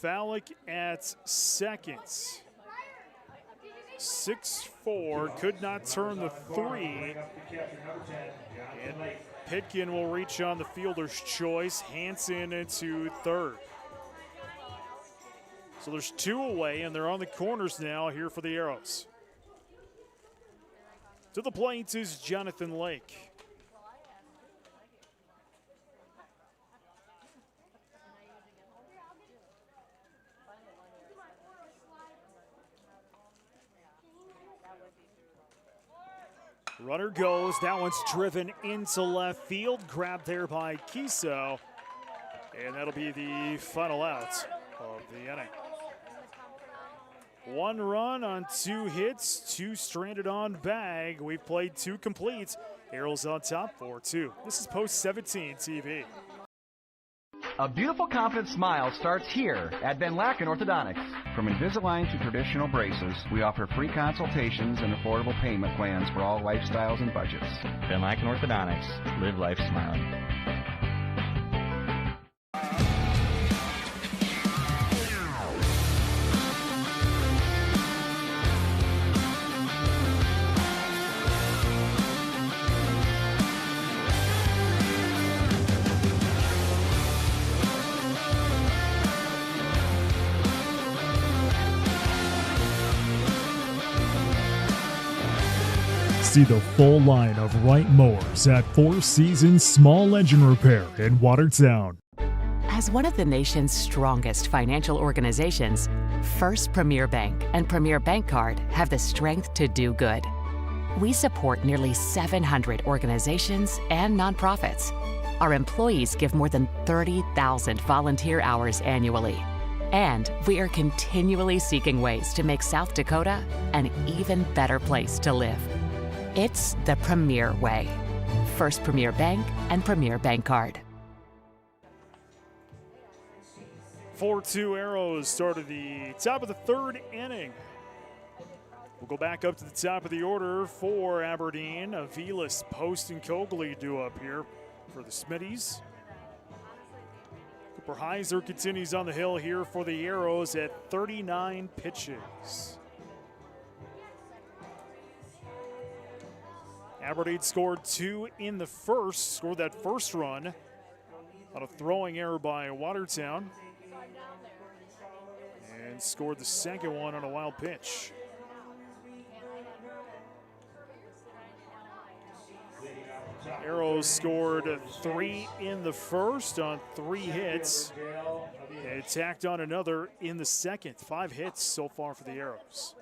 Fallick at second. 6-4, could not turn the 3. And Pitkin will reach on the fielder's choice. Hansen into third. So there's 2 away, and they're on the corners now here for the Arrows. To the plate is Jonathan Lake. Runner goes. That one's driven into left field. Grabbed there by Kiso. And that'll be the final out of the inning. 1 run on 2 hits, 2 stranded on bag. We've played 2 completes. Arrows on top, 4-2. This is Post 17 TV. A beautiful, confident smile starts here at Van Laken Orthodontics. From Invisalign to traditional braces, we offer free consultations and affordable payment plans for all lifestyles and budgets. Van Laken Orthodontics. Live life smiling. See the full line of Wright mowers at Four Seasons Small Engine Repair in Watertown. As one of the nation's strongest financial organizations, First Premier Bank and Premier Bank Card have the strength to do good. We support nearly 700 organizations and nonprofits. Our employees give more than 30,000 volunteer hours annually. And we are continually seeking ways to make South Dakota an even better place to live. It's the Premier way. First Premier Bank and Premier Bank Card. 4-2 Arrows started the top of the third inning. We'll go back up to the top of the order for Aberdeen. Aviles, Post, and Cogley due up here for the Smitties. Cooper Heiser continues on the hill here for the Arrows at 39 pitches. Aberdeen scored 2 in the first, scored that first run on a throwing error by Watertown, and scored the second one on a wild pitch. Arrows scored 3 in the first on 3 hits, and tacked on another in the second. 5 hits so far for the Arrows.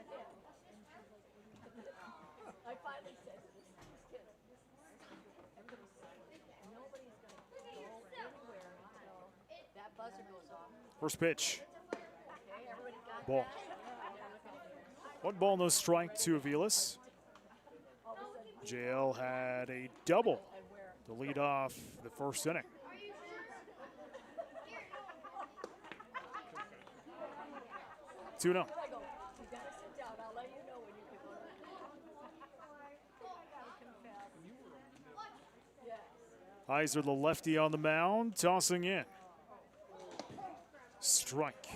First pitch. Ball. 1 ball, no strike to Aviles. JL had a double to lead off the first inning. Two no. Heiser, the lefty on the mound, tossing in. Strike.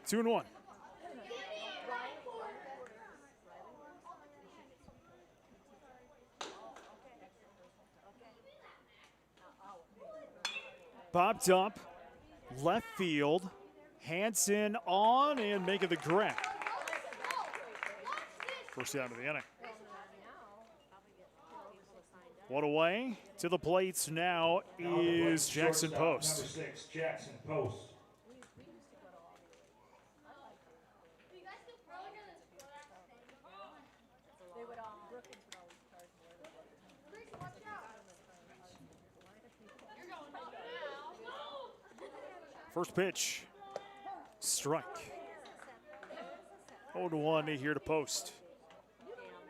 2-1. Popped up, left field, Hansen on and making the grab. First down of the inning. One away to the plates now is Jackson Post. Number 6, Jackson Post. First pitch, strike. 0-1 here to Post.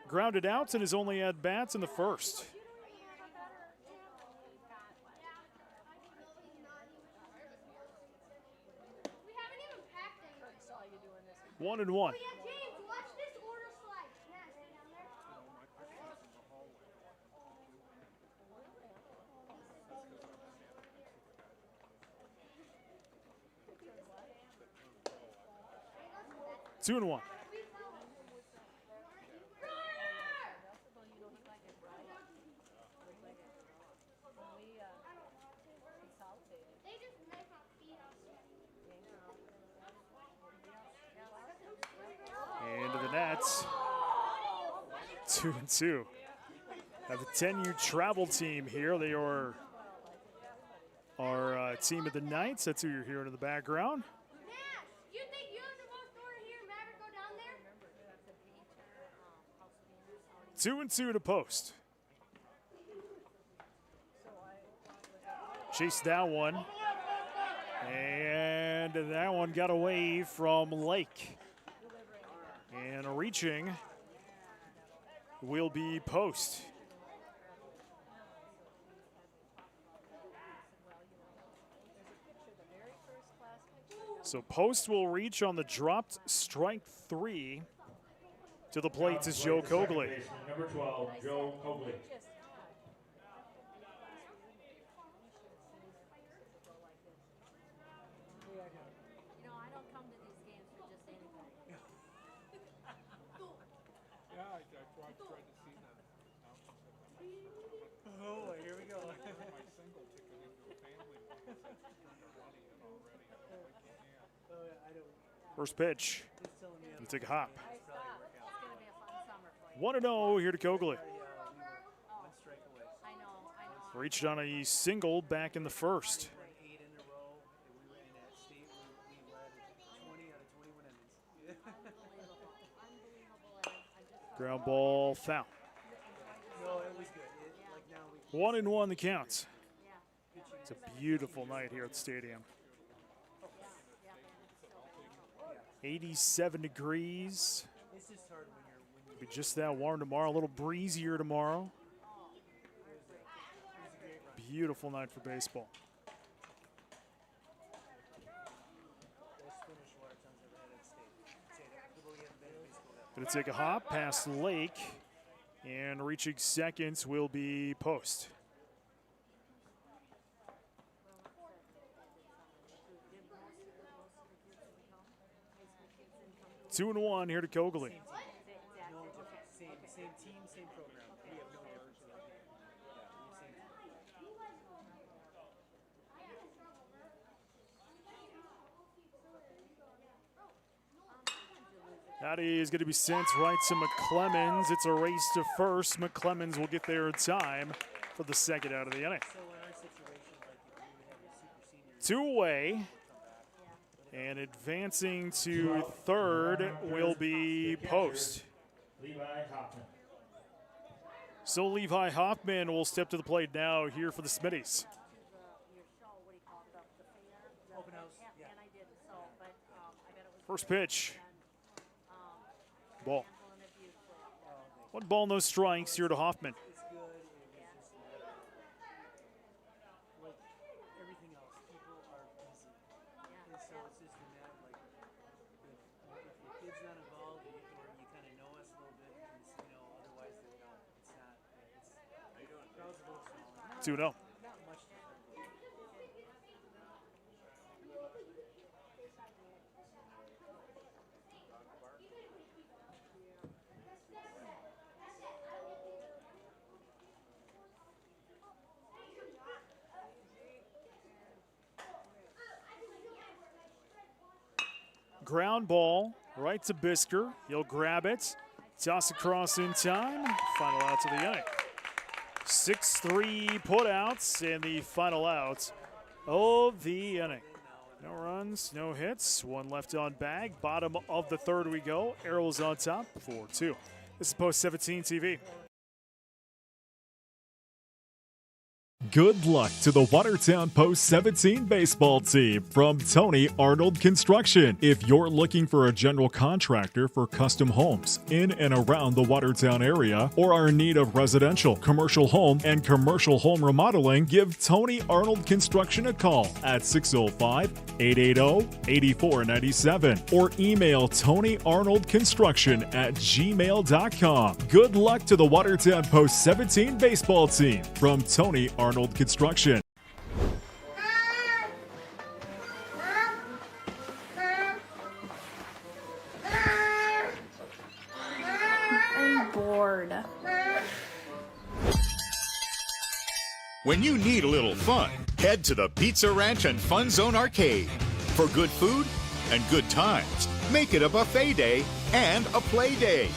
Grounded out in his only at bats in the first. One and one. Two and one. Into the nets. 2-2. Have the 10U travel team here. They are our team of the Knights. That's who you're hearing in the background. 2-2 to Post. Chased that one. And that one got away from Lake. And reaching will be Post. So Post will reach on the dropped strike 3. To the plate is Joe Cogley. Number 12, Joe Cogley. Oh, here we go. First pitch. We'll take a hop. 1-0 here to Cogley. Reached on a single back in the first. Ground ball foul. 1-1 the count. It's a beautiful night here at the stadium. 87 degrees. It'll be just that warm tomorrow, a little breezier tomorrow. Beautiful night for baseball. Going to take a hop past Lake, and reaching seconds will be Post. Two and one here to Cogley. Same team, same program. We have no difference. That is going to be sent right to McClemens. It's a race to first. McClemens will get there in time for the second out of the inning. Two-away. And advancing to third will be Post. Levi Hoffman. So Levi Hoffman will step to the plate now here for the Smitties. First pitch. Ball. 1 ball, no strikes here to Hoffman. Two no. Ground ball right to Bisker. He'll grab it, toss across in time. Final out to the inning. 6-3 putouts and the final out of the inning. No runs, no hits, one left on bag. Bottom of the third we go. Arrows on top, 4-2. This is Post 17 TV. Good luck to the Watertown Post 17 baseball team from Tony Arnold Construction. If you're looking for a general contractor for custom homes in and around the Watertown area or are in need of residential, commercial home, and commercial home remodeling, give Tony Arnold Construction a call at 605-880-8497 or email TonyArnoldConstruction@gmail.com. Good luck to the Watertown Post 17 baseball team from Tony Arnold Construction. I'm bored. When you need a little fun, head to the Pizza Ranch and Fun Zone Arcade. For good food and good times, make it a buffet day and a play day.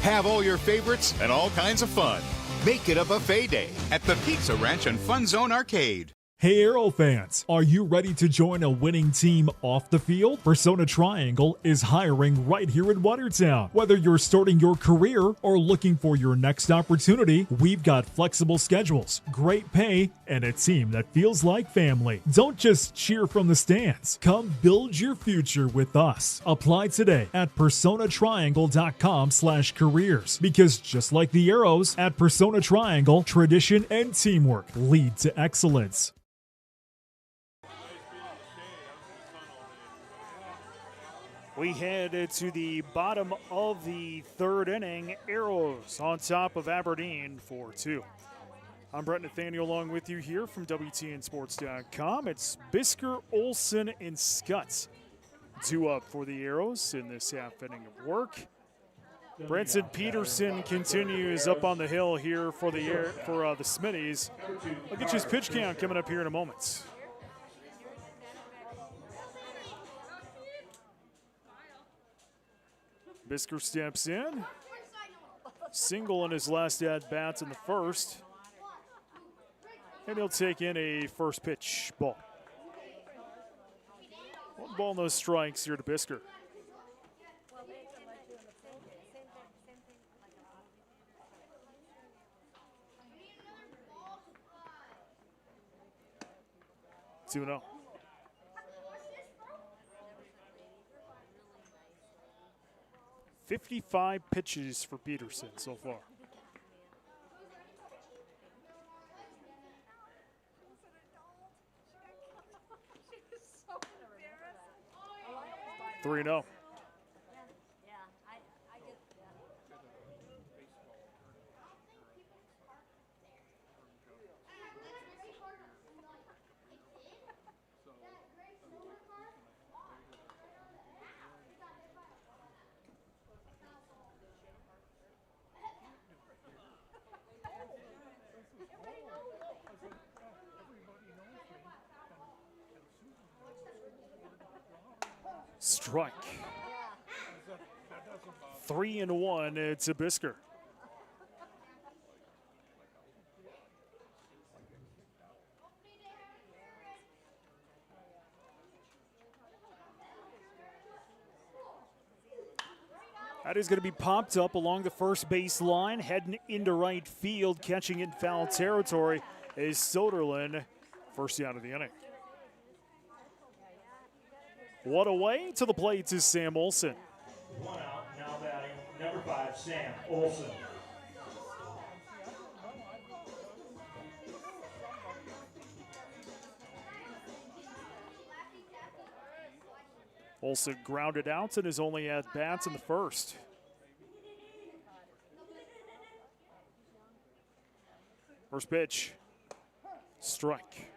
Have all your favorites and all kinds of fun. Make it a buffet day at the Pizza Ranch and Fun Zone Arcade. Hey Arrow fans, are you ready to join a winning team off the field? Persona Triangle is hiring right here in Watertown. Whether you're starting your career or looking for your next opportunity, we've got flexible schedules, great pay, and a team that feels like family. Don't just cheer from the stands. Come build your future with us. Apply today at personatriangle.com/careers, because just like the Arrows, at Persona Triangle, tradition and teamwork lead to excellence. We head to the bottom of the third inning. Arrows on top of Aberdeen 4-2. I'm Brett Nathaniel along with you here from WTNSports.com. It's Bisker, Olsen, and Scutts. 2 up for the Arrows in this half inning of work. Branson Peterson continues up on the hill here for the Smitties. I'll get you his pitch count coming up here in a moment. Bisker steps in. Single in his last at-bat in the first. And he'll take in a first pitch ball. 1 ball, no strikes here to Bisker. Two no. 55 pitches for Peterson so far. Three no. Strike. 3-1 to Bisker. That is going to be popped up along the first base line, heading into right field, catching in foul territory is Soderlund, first out of the inning. What away to the plate is Sam Olson. 1 out, now batting number 5, Sam Olson. Olson grounded out and is only at bats in the first. First pitch, strike.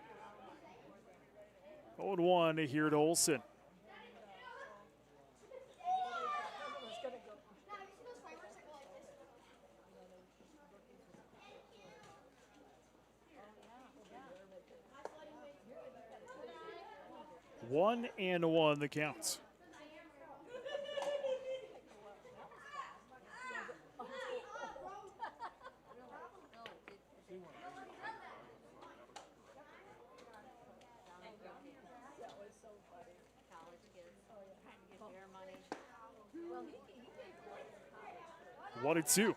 0-1 here to Olson. One and one the counts. One and two.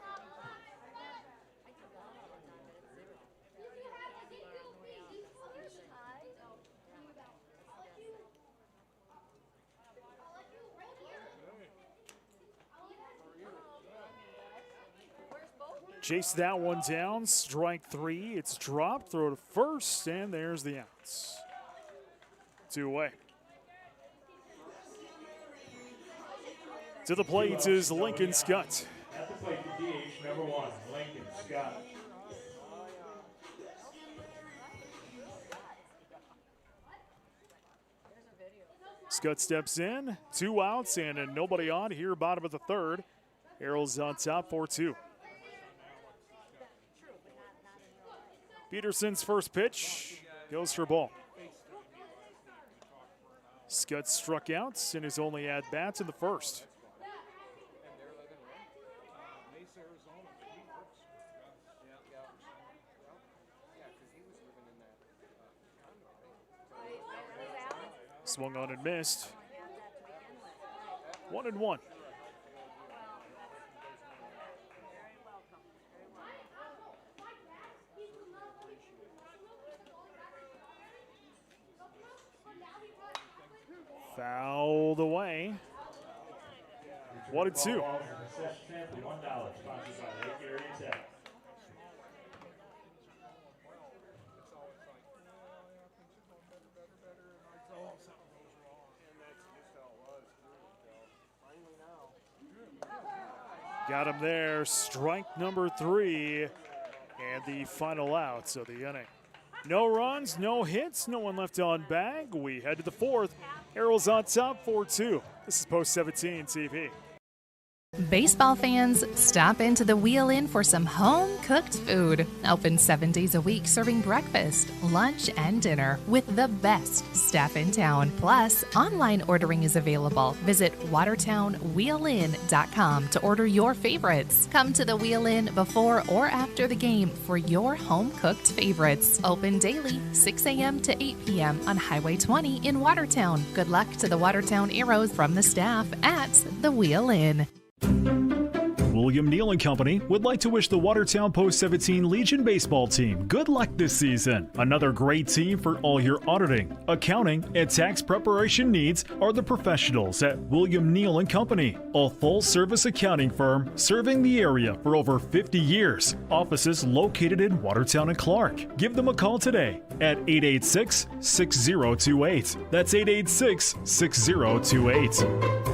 Chase that one down, strike 3. It's dropped, throw to first, and there's the outs. 2 away. To the plate is Lincoln Scott. At the plate for DH number 1, Lincoln Scott. Scott steps in, 2 outs, and nobody on here, bottom of the third. Arrows on top, 4-2. Peterson's first pitch goes for ball. Scott struck out in his only at-bats in the first. Swung on and missed. 1-1. Fouled away. 1-2. $1, sponsored by Lake Area Tech. Got him there, strike number 3, and the final out of the inning. No runs, no hits, no one left on bag. We head to the fourth. Arrows on top, 4-2. This is Post 17 TV. Baseball fans, stop into the Wheel Inn for some home-cooked food. Open 7 days a week, serving breakfast, lunch, and dinner with the best staff in town. Plus, online ordering is available. Visit watertownwheelin.com to order your favorites. Come to the Wheel Inn before or after the game for your home-cooked favorites. Open daily, 6 a.m. to 8 p.m. on Highway 20 in Watertown. Good luck to the Watertown Arrows from the staff at the Wheel Inn. William Neal & Company would like to wish the Watertown Post 17 Legion baseball team good luck this season. Another great team for all your auditing, accounting, and tax preparation needs are the professionals at William Neal & Company, a full-service accounting firm serving the area for over 50 years. Offices located in Watertown and Clark. Give them a call today at 886-6028. That's 886-6028.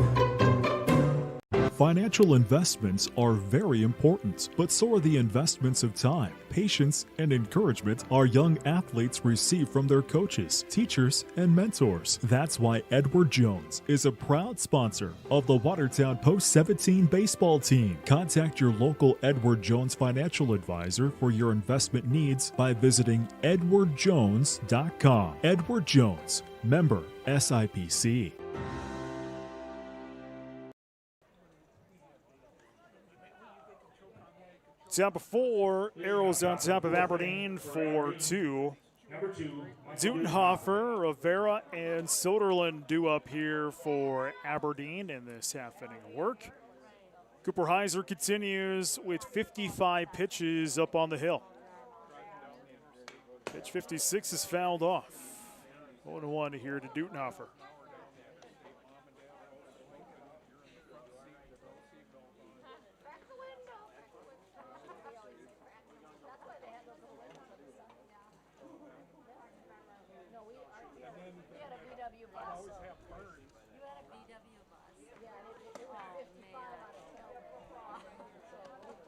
Financial investments are very important, but so are the investments of time, patience, and encouragement our young athletes receive from their coaches, teachers, and mentors. That's why Edward Jones is a proud sponsor of the Watertown Post 17 baseball team. Contact your local Edward Jones financial advisor for your investment needs by visiting edwardjones.com. Edward Jones, member SIPC. Top of 4, Arrows on top of Aberdeen 4-2. Dutenhofer, Rivera, and Soderlund due up here for Aberdeen in this half inning of work. Cooper Heiser continues with 55 pitches up on the hill. Pitch 56 is fouled off. 0-1 here to Dutenhofer.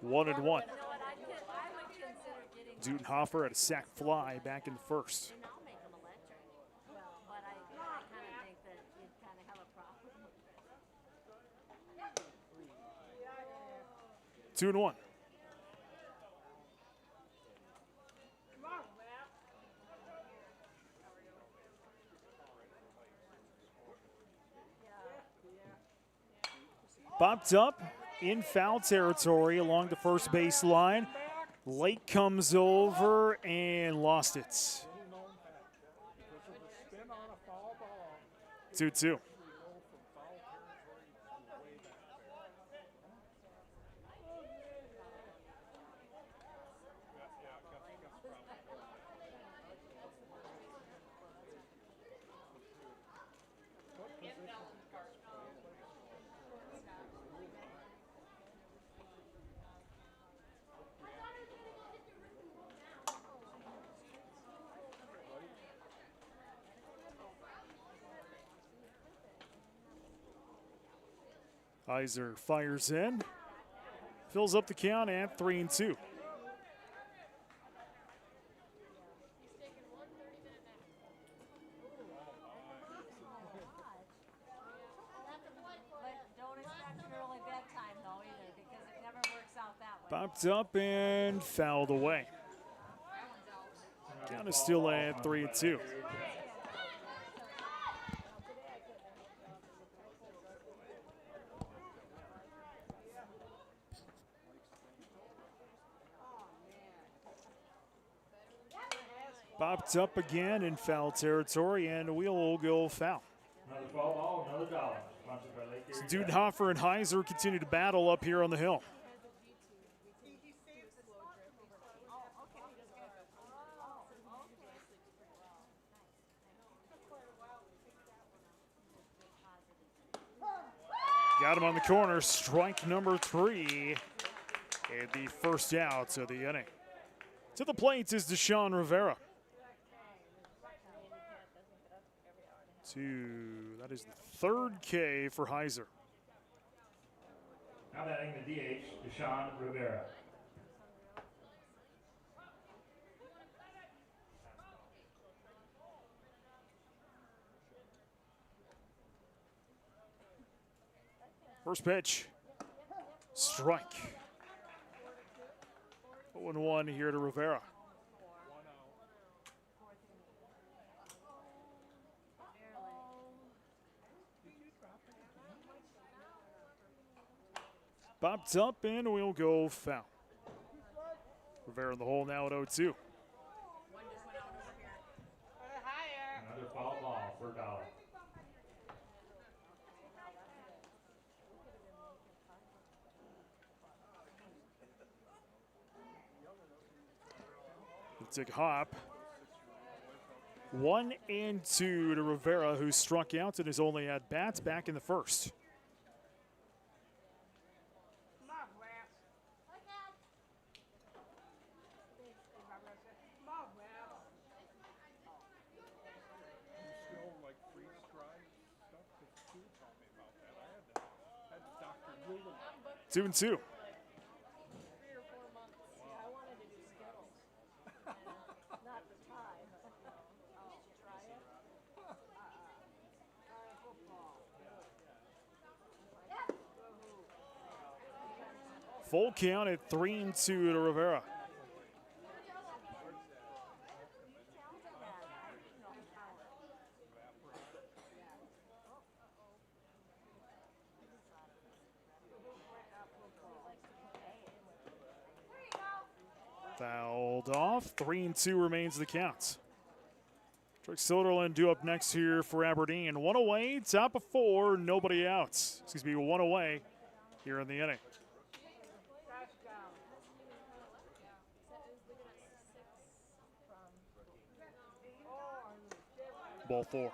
One and one. Dutenhofer had a sac fly back in the first. 2-1. Popped up in foul territory along the first base line. Lake comes over and lost it. 2-2. Heiser fires in, fills up the count at 3-2. Popped up and fouled away. Count is still at 3-2. Popped up again in foul territory, and the wheel will go foul. Another foul ball, another dollar. So Dudenhofer and Heiser continue to battle up here on the hill. Got him on the corner, strike number 3, and the first out of the inning. To the plate is Deshaun Rivera. That is the third K for Heiser. Now batting the DH, Deshaun Rivera. First pitch Strike. 0-1 here to Rivera. Popped up and we'll go foul. Rivera in the hole now at 0-2. Another foul ball for Dollar. Take a hop. 1 and 2 to Rivera, who struck out and is only at bats back in the first. Two and two. Full count at 3-2 to Rivera. Fouled off. 3-2 remains the count. Drake Soderlund due up next here for Aberdeen. One away, top of 4, nobody out. Excuse me, one away here in the inning. Ball 4.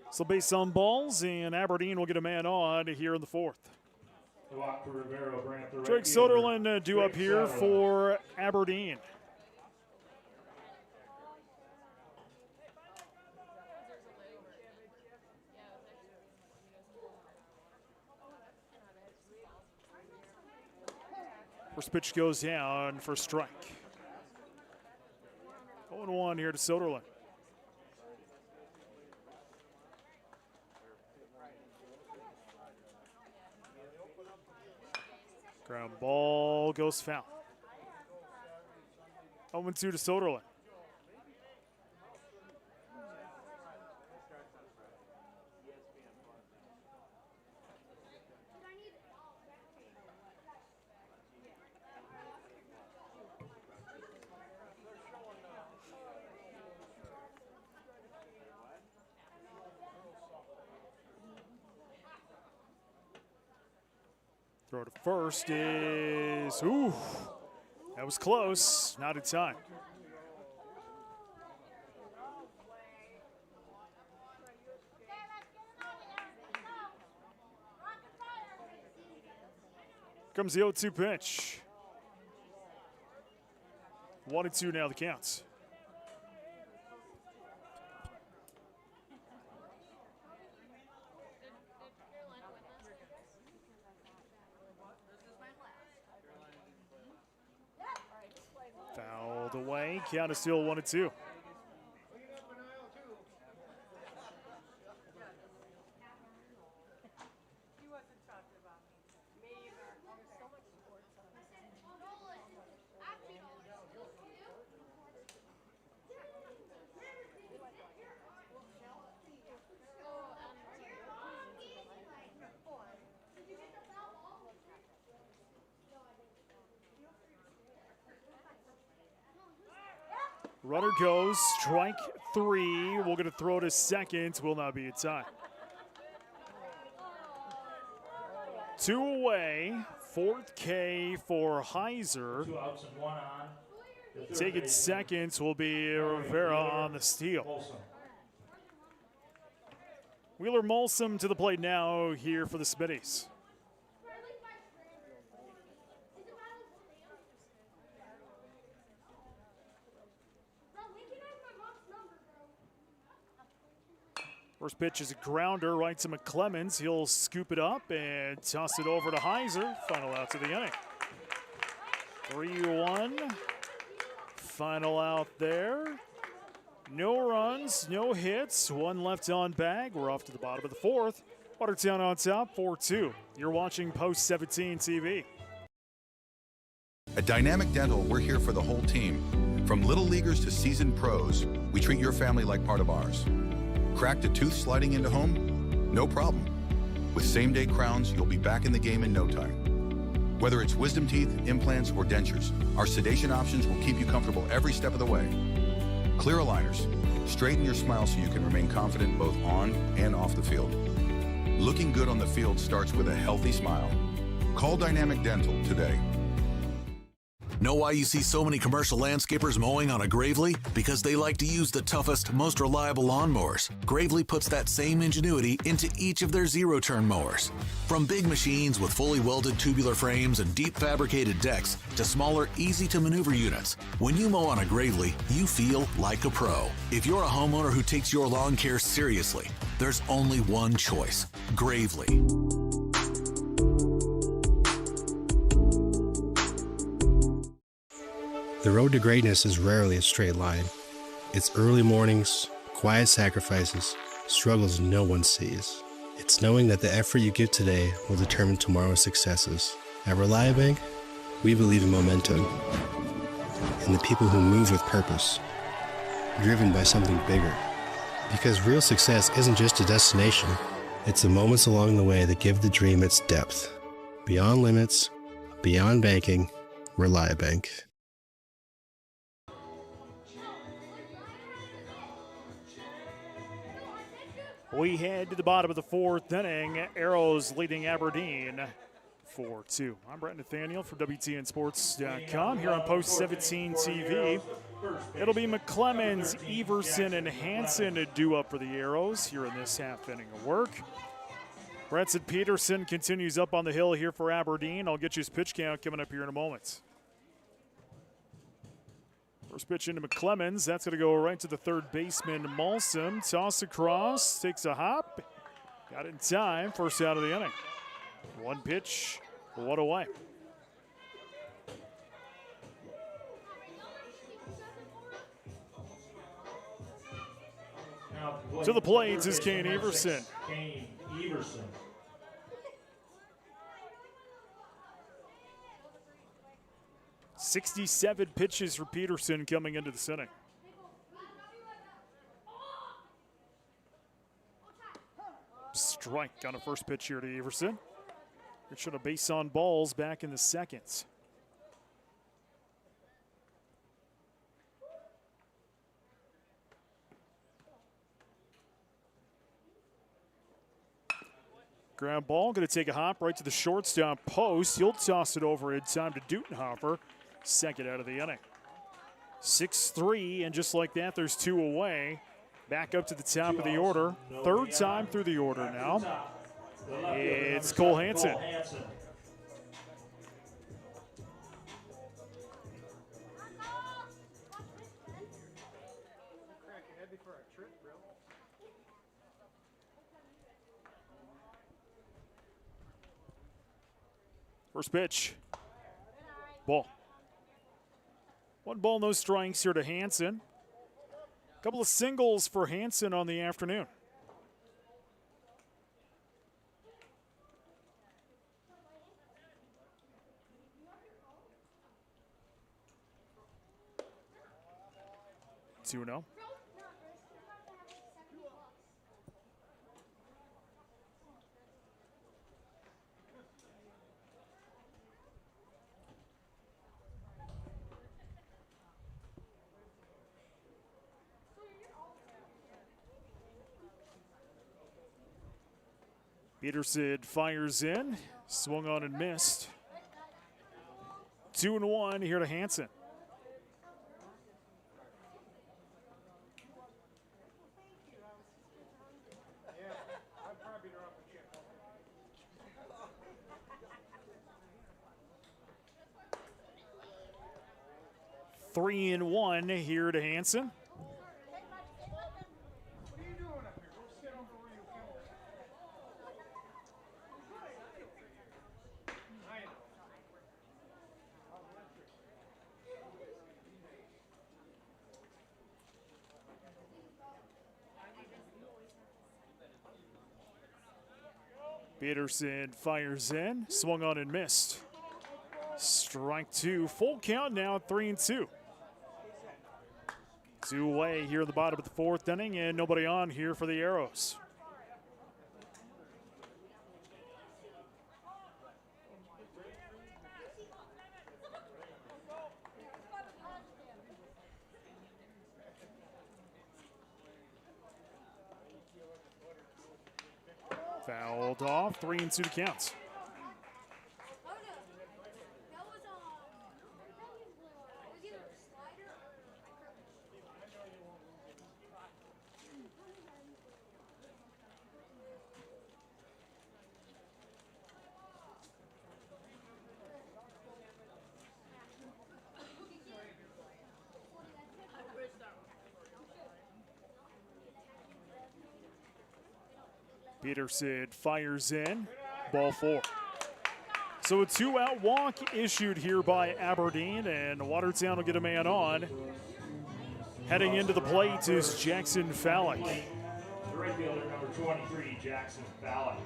So based on balls, and Aberdeen will get a man on here in the 4th. Drake Soderlund due up here for Aberdeen. First pitch goes down for strike. 0-1 here to Soderlund. Ground ball goes foul. 0-2 to Soderlund. Throw to first is, ooh, that was close, not in time. Comes the 0-2 pitch. 1-2 now the counts. Fouled away. Count is still 1-2. Runner goes, strike 3. We're going to throw to second. Will not be a tie. 2 away. 4th K for Heiser. 2 outs and 1 on. Taking seconds will be Rivera on the steal. Wheeler Molsom to the plate now here for the Smitties. First pitch is a grounder right to McClemens. He'll scoop it up and toss it over to Heiser. Final out to the inning. 3-1. Final out there. No runs, no hits. 1 left on bag. We're off to the bottom of the 4th. Watertown on top, 4-2. You're watching Post 17 TV. At Dynamic Dental, we're here for the whole team. From little leaguers to seasoned pros, we treat your family like part of ours. Cracked a tooth sliding into home? No problem. With same-day crowns, you'll be back in the game in no time. Whether it's wisdom teeth, implants, or dentures, our sedation options will keep you comfortable every step of the way. Clear aligners. Straighten your smile so you can remain confident both on and off the field. Looking good on the field starts with a healthy smile. Call Dynamic Dental today. Know why you see so many commercial landscapers mowing on a Gravely? Because they like to use the toughest, most reliable lawnmowers. Gravely puts that same ingenuity into each of their zero-turn mowers. From big machines with fully welded tubular frames and deep fabricated decks to smaller, easy-to-maneuver units, when you mow on a Gravely, you feel like a pro. If you're a homeowner who takes your lawn care seriously, there's only one choice: Gravely. The road to greatness is rarely a straight line. It's early mornings, quiet sacrifices, struggles no one sees. It's knowing that the effort you give today will determine tomorrow's successes. At Reliabank, we believe in momentum, in the people who move with purpose, driven by something bigger. Because real success isn't just a destination, it's the moments along the way that give the dream its depth. Beyond limits, beyond banking, Reliabank. We head to the bottom of the fourth inning. Arrows leading Aberdeen 4-2. I'm Brett Nathaniel from WTNSports.com here on Post 17 TV. It'll be McClemens, Everson, and Hanson to do up for the Arrows here in this half inning of work. Brenton Peterson continues up on the hill here for Aberdeen. I'll get you his pitch count coming up here in a moment. First pitch into McClemens. That's going to go right to the third baseman, Malsom. Toss across, takes a hop. Got it in time. First out of the inning. One pitch, one away. To the plate is Kane Everson. Kane Everson. "67 pitches for Peterson coming into the inning. Strike on a first pitch here to Everson. It should have base on balls back in the second. Ground ball, going to take a hop right to the shortstop post. He'll toss it over in time to Dutenhofer. Second out of the inning. 6-3, and just like that, there's two away. Back up to the top of the order. Third time through the order now. It's Cole Hanson. First pitch. Ball. One ball, no strikes here to Hanson. A couple of singles for Hanson on the afternoon. Two 2-0. Peterson fires in, swung on and missed. 2-1 here to Hanson. Three and one here to Hanson. Peterson fires in, swung on and missed. Strike two, full count now, 3-2. Two away here in the bottom of the fourth inning, and nobody on here for the Arrows. Fouled off, 3-2 to count. Peterson fires in, ball four. So a two-out walk issued here by Aberdeen, and Watertown will get a man on. Heading into the plate is Jackson Fallick. The right fielder, number 23, Jackson Fallick.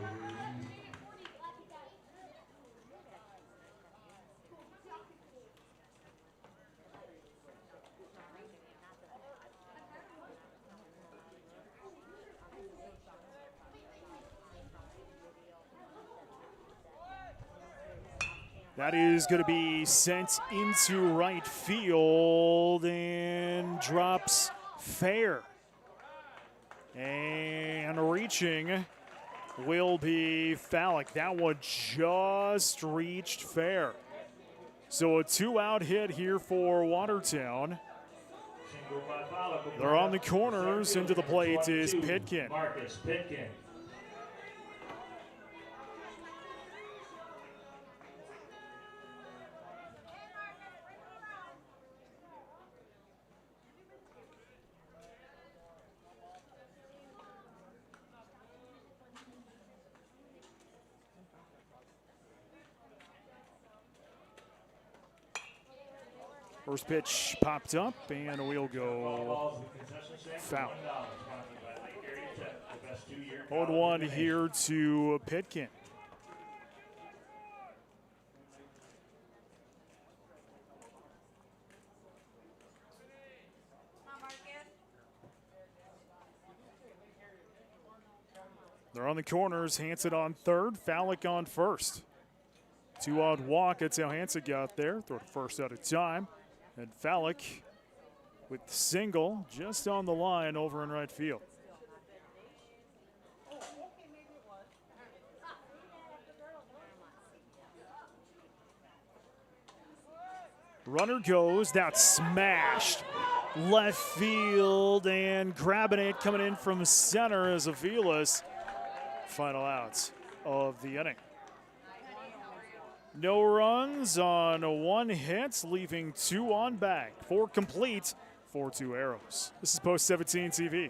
That is going to be sent into right field and drops fair. And reaching will be Fallick. That one just reached fair. So a two-out hit here for Watertown. They're on the corners. Into the plate is Pitkin. Marcus Pitkin. First pitch popped up, and we'll go foul. 0-1 here to Pitkin. They're on the corners. Hansen on third, Fallick on first. Two-out walk. That's how Hansen got there. Throw to first out of time. And Fallick with the single just on the line over in right field. Runner goes, that's smashed. Left field and grabbing it coming in from center is Avilas. Final out of the inning. No runs on one hit, leaving two on back. Four complete, 4-2 Arrows. This is Post 17 TV.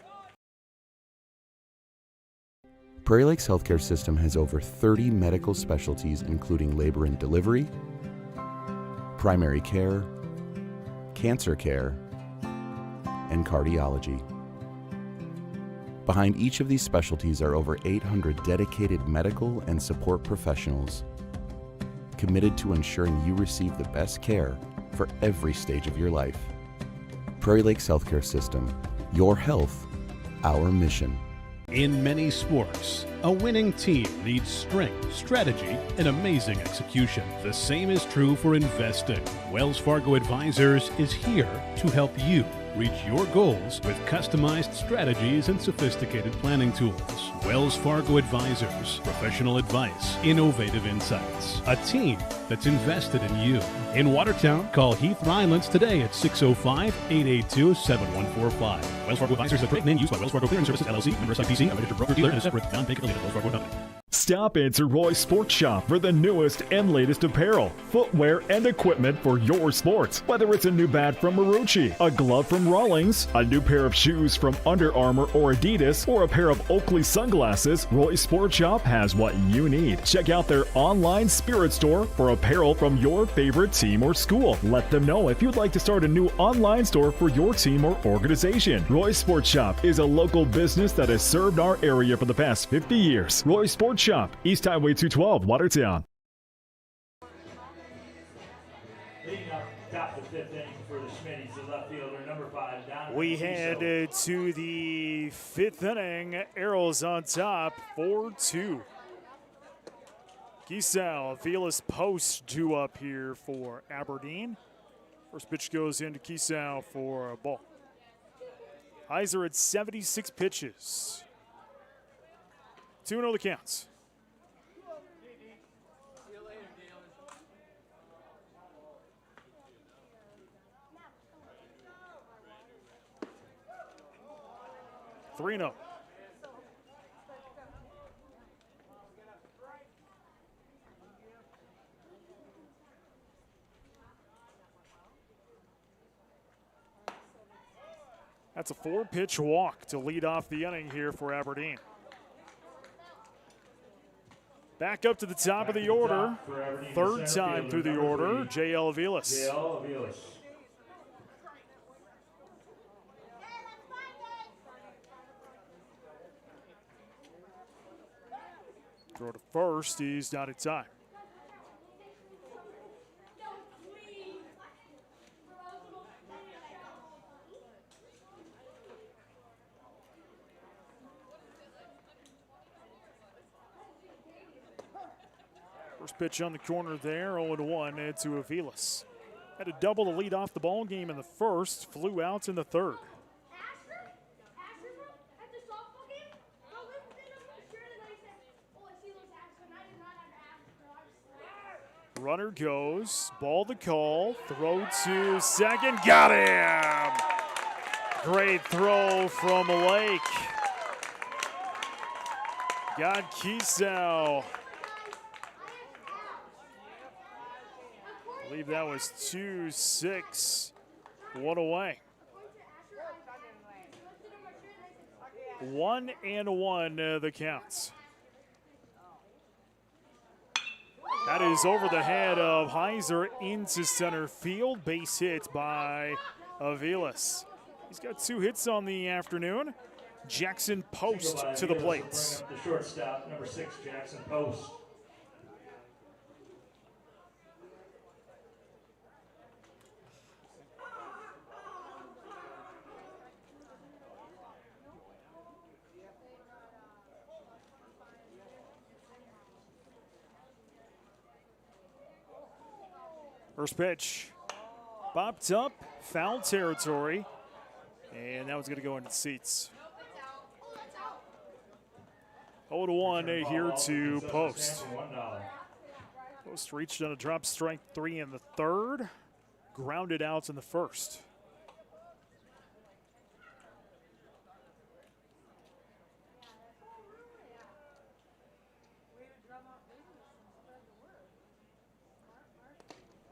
Prairie Lakes Healthcare System has over 30 medical specialties, including labor and delivery, primary care, cancer care, and cardiology. Behind each of these specialties are over 800 dedicated medical and support professionals, committed to ensuring you receive the best care for every stage of your life. Prairie Lakes Healthcare System, your health, our mission. In many sports, a winning team needs strength, strategy, and amazing execution. The same is true for investing. Wells Fargo Advisors is here to help you reach your goals with customized strategies and sophisticated planning tools. Wells Fargo Advisors, professional advice, innovative insights, a team that's invested in you. In Watertown, call Heath Rylands today at 605-882-7145. Wells Fargo Advisors is a trade name used by Wells Fargo Clearing Services, LLC, member SIPC, a registered broker-dealer, and a separate non-bank-affiliated Wells Fargo company. Stop into Roy's Sports Shop for the newest and latest apparel, footwear, and equipment for your sports. Whether it's a new bat from Marucci, a glove from Rawlings, a new pair of shoes from Under Armour or Adidas, or a pair of Oakley sunglasses, Roy's Sports Shop has what you need. Check out their online spirit store for apparel from your favorite team or school. Let them know if you'd like to start a new online store for your team or organization. Roy's Sports Shop is a local business that has served our area for the past 50 years. Roy's Sports Pork Chop, East Highway 212, Watertown. Leading up top of the fifth inning for the Schmitties, the left fielder, number 5, Don. We head to the fifth inning. Arrows on top, 4-2. Kisau, Velas post due up here for Aberdeen. First pitch goes into Kisau for a ball. Heiser at 76 pitches. 2-0 the counts. Three no. That's a 4-pitch walk to lead off the inning here for Aberdeen. Back up to the top of the order. Third time through the order, J.L. Velas. J.L. Velas. Throw to first, he's not in time. First pitch on the corner there, 0-1 to Aviles. Had a double to lead off the ball game in the first, flew out in the third. Runner goes, ball to call, throw to second, got him! Great throw from Lake. Got Kisau. I believe that was 2-6, one away. 1-1 the counts. That is over the head of Heiser into center field. Base hit by Aviles. He's got 2 hits on the afternoon. Jackson Post to the plate. The shortstop, number 6, Jackson Post. First pitch, popped up, foul territory, and that one's going to go into the seats. 0-1 here to Post. Post reached on a drop strike 3 in the third, grounded out in the first.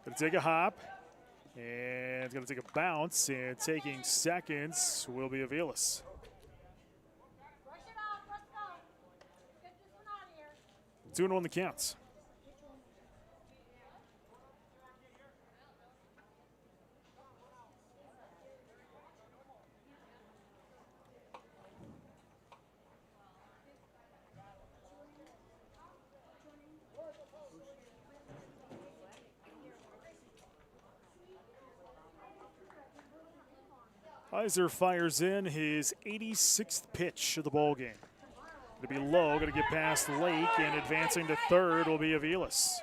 Going to take a hop, and it's going to take a bounce, and taking seconds will be Aviles. Two and 1 the counts. Heiser fires in his 86th pitch of the ball game. Going to be low, going to get past Lake, and advancing to third will be Aviles.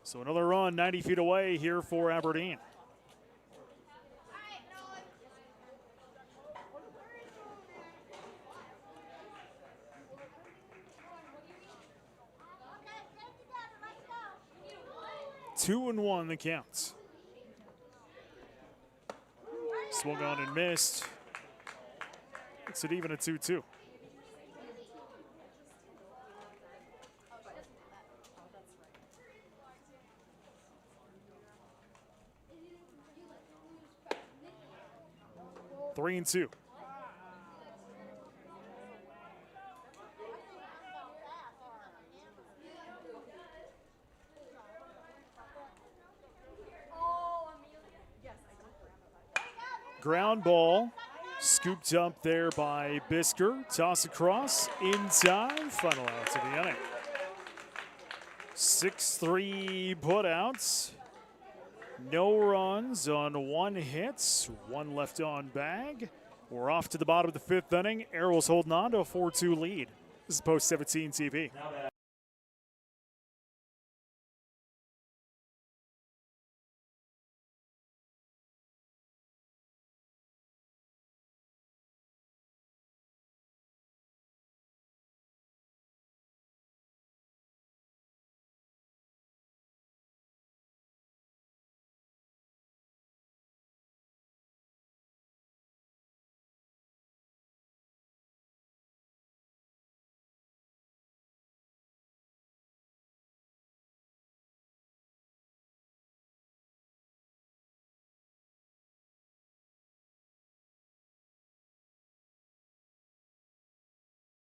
So another run 90 feet away here for Aberdeen. Two and 1 the counts. Swung on and missed. Makes it even at 2-2. Three and 2. ground ball scooped up there by Bisker. Toss across in time. Final out to the inning. 6-3 putouts. No runs on 1 hit. 1 left on bag. We're off to the bottom of the 5th inning. Arrows holding on to a 4-2 lead. This is Post 17 TV.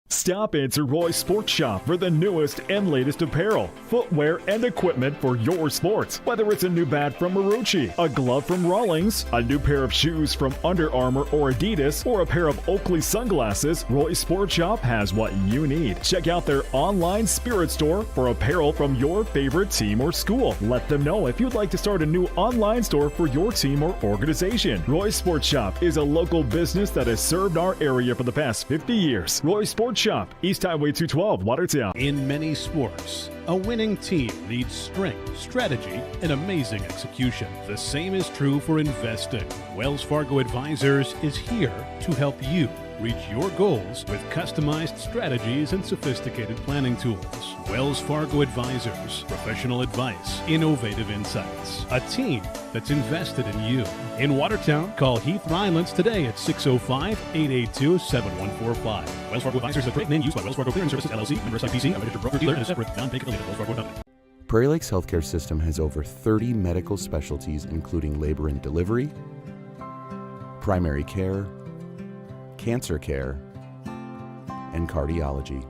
Stop into Roy's Sports Shop for the newest and latest apparel, footwear, and equipment for your sports. Whether it's a new bat from Marucci, a glove from Rawlings, a new pair of shoes from Under Armour or Adidas, or a pair of Oakley sunglasses, Roy's Sports Shop has what you need. Check out their online spirit store for apparel from your favorite team or school. Let them know if you'd like to start a new online store for your team or organization. Roy's Sports Shop is a local business that has served our area for the past 50 years. Roy's Sports Shop, East Highway 212, Watertown. In many sports, a winning team needs strength, strategy, and amazing execution. The same is true for investing. Wells Fargo Advisors is here to help you reach your goals with customized strategies and sophisticated planning tools. Wells Fargo Advisors, professional advice, innovative insights, a team that's invested in you. In Watertown, call Heath Rylands today at 605-882-7145. Wells Fargo Advisors is a trade name used by Wells Fargo Clearing Services, LLC, member SIPC, a registered broker-dealer, and a separate non-bank affiliate of Wells Fargo Company. Prairie Lakes Healthcare System has over 30 medical specialties, including labor and delivery, primary care, cancer care, and cardiology.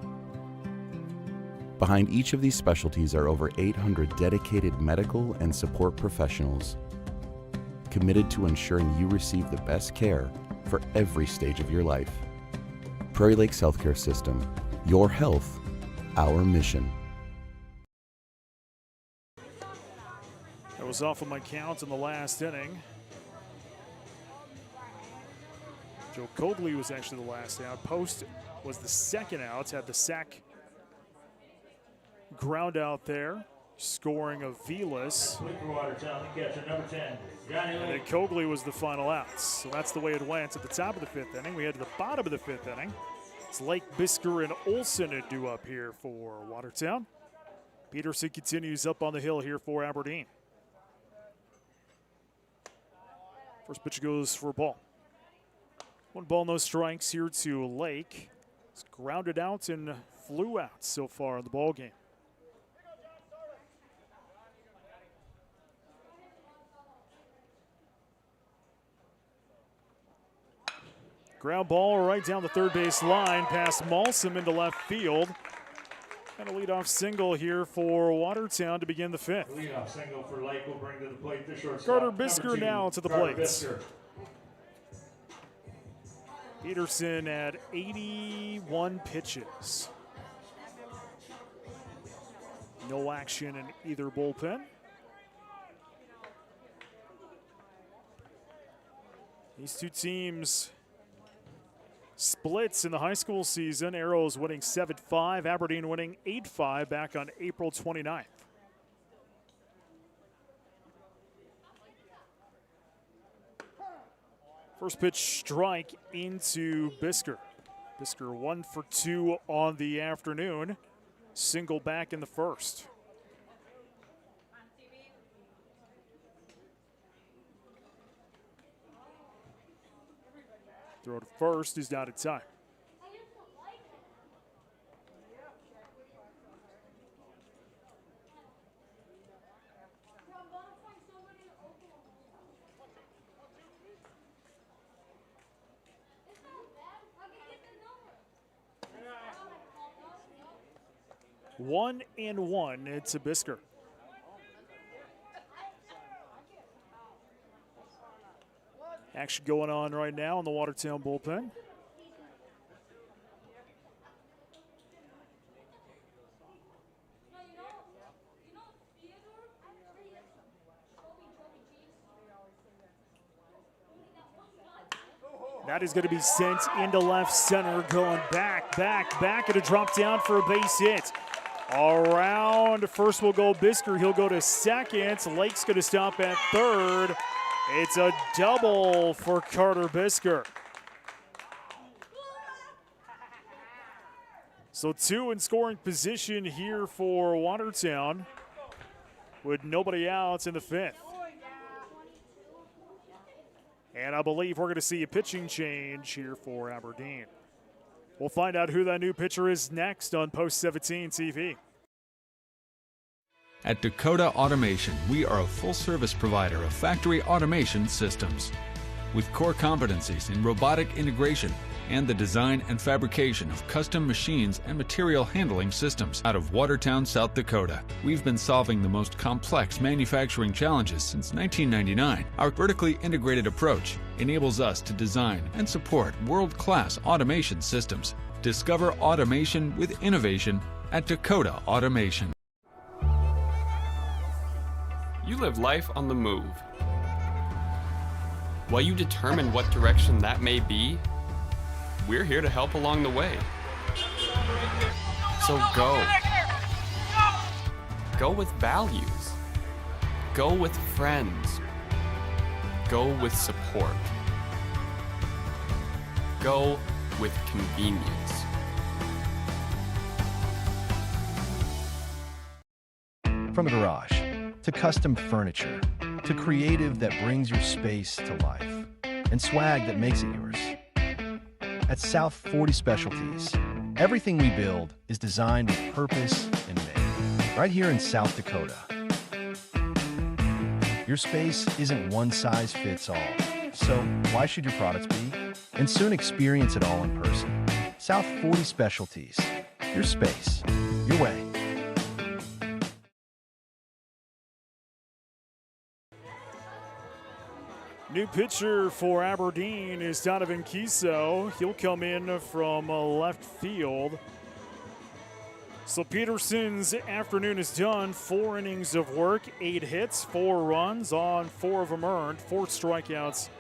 Behind each of these specialties are over 800 dedicated medical and support professionals committed to ensuring you receive the best care for every stage of your life. Prairie Lakes Healthcare System, your health, our mission. That was off of my count in the last inning. Joe Cogley was actually the last out. Post was the second out, had the sack ground out there, scoring of Vilas. And then Cogley was the final out. So that's the way it went at the top of the 5th inning. We head to the bottom of the 5th inning. It's Lake, Bisker, and Olson to do up here for Watertown. Peterson continues up on the hill here for Aberdeen. First pitch goes for a ball. 1 ball, no strikes here to Lake. It's grounded out and flew out so far in the ball game. Ground ball right down the third base line past Malsom into left field. And a leadoff single here for Watertown to begin the 5th. Leadoff single for Lake will bring to the plate the shortstop. Carter Bisker now to the plate. Bisker. Peterson at 81 pitches. No action in either bullpen. These two teams splits in the high school season. Arrows winning 7-5, Aberdeen winning 8-5 back on April 29th. First pitch strike into Bisker. Bisker 1 for 2 on the afternoon. Single back in the first. Throw to first is out of time. One and one to Bisker. Action going on right now in the Watertown bullpen. That is going to be sent into left center, going back, and a drop down for a base hit. Around first will go Bisker. He'll go to second. Lake's going to stop at third. It's a double for Carter Bisker. So 2 in scoring position here for Watertown with nobody out in the 5th. And I believe we're going to see a pitching change here for Aberdeen. We'll find out who that new pitcher is next on Post 17 TV. At Dakota Automation, we are a full-service provider of factory automation systems. With core competencies in robotic integration and the design and fabrication of custom machines and material handling systems out of Watertown, South Dakota. We've been solving the most complex manufacturing challenges since 1999. Our vertically integrated approach enables us to design and support world-class automation systems. Discover automation with innovation at Dakota Automation. You live life on the move. While you determine what direction that may be, we're here to help along the way. So go. Go with values. Go with friends. Go with support. Go with convenience. From the garage to custom furniture to creative that brings your space to life and swag that makes it yours. At South 40 Specialties, everything we build is designed with purpose and made right here in South Dakota. Your space isn't one size fits all, so why should your products be? And soon experience it all in person. South 40 Specialties, your space, your way. New pitcher for Aberdeen is Donovan Kiso. He'll come in from left field. So Peterson's afternoon is done. 4 innings of work, 8 hits, 4 runs on 4 of them earned, 4 strikeouts,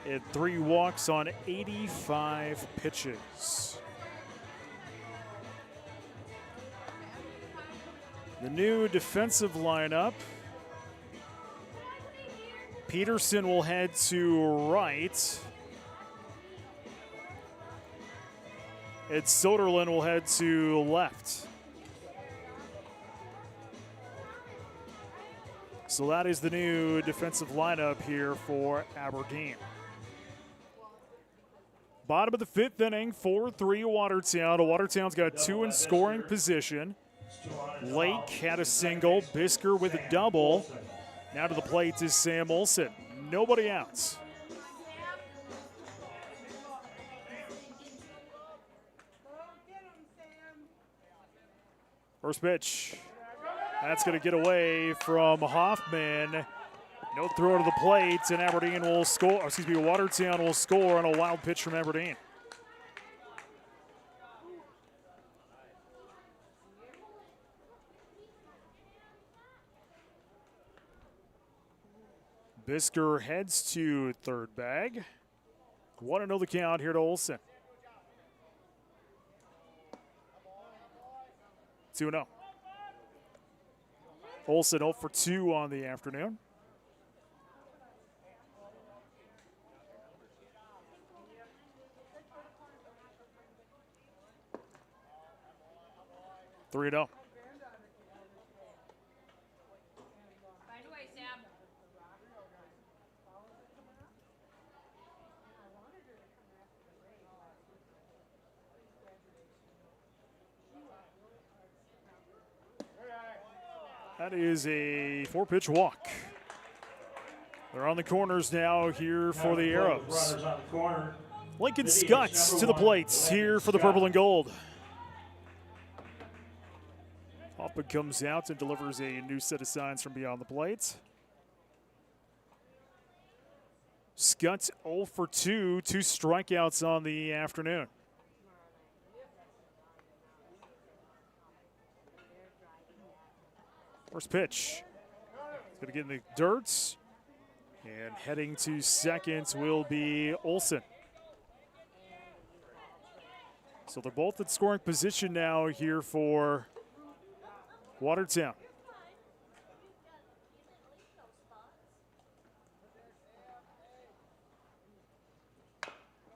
and 3 walks on 85 pitches. The new defensive lineup. Peterson will head to right. Ed Soderlin will head to left. So that is the new defensive lineup here for Aberdeen. Bottom of the 5th inning, 4-3 Watertown. Watertown's got 2 in scoring position. Lake had a single, Bisker with a double. Now to the plate is Sam Olson. Nobody out. First pitch. That's going to get away from Hoffman. No throw to the plate, and Aberdeen will score. Watertown will score on a wild pitch from Aberdeen. Bisker heads to third bag. 1-0 the count here to Olson. 2-0. Olson 0 for 2 on the afternoon. Three and 0. That is a 4-pitch walk. They're on the corners now here for the Arrows. Lincoln Scutts to the plates here for the purple and gold. Hoffman comes out and delivers a new set of signs from beyond the plate. Scott 0 for 2, 2 strikeouts on the afternoon. First pitch. It's going to get in the dirt. And heading to second will be Olsen. So they're both in scoring position now here for Watertown.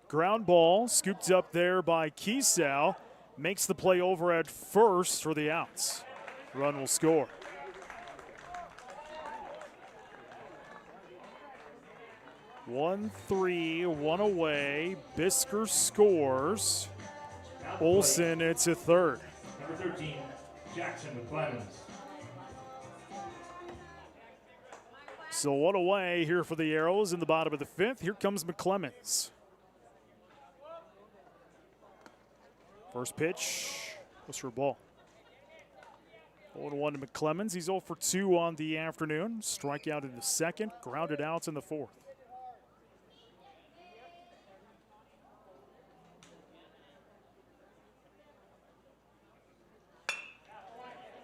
Ground ball scooped up there by Kiesau. Makes the play over at first for the outs. Run will score. One, 3, one away. Bisker scores. Olsen, it's a third. Number 13, Jackson McClemmons. So one away here for the Arrows in the bottom of the fifth. Here comes McClemmons. First pitch was for a ball. 0-1 to McClemmons. He's 0 for 2 on the afternoon. Strikeout in the second, grounded out in the fourth.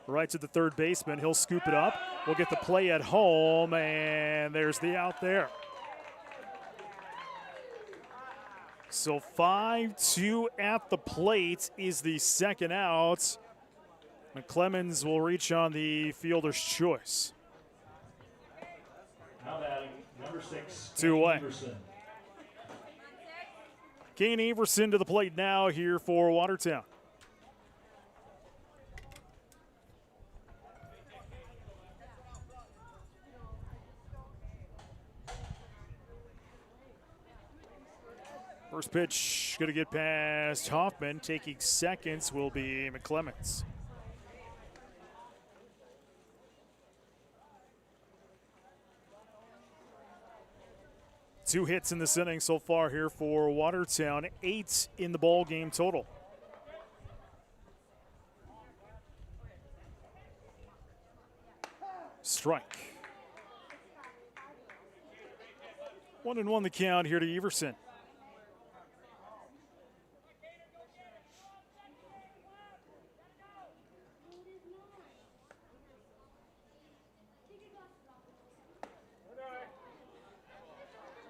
Right to the third baseman. He'll scoop it up. We'll get the play at home, and there's the out there. So 5-2 at the plate is the second out. McClemmons will reach on the fielder's choice. Now batting, number 6, 2 away. Everson. Kane Everson to the plate now here for Watertown. First pitch going to get past Hoffman. Taking seconds will be McClemmons. Two hits in this inning so far here for Watertown. 8 in the ball game total. Strike. 1-1 the count here to Everson.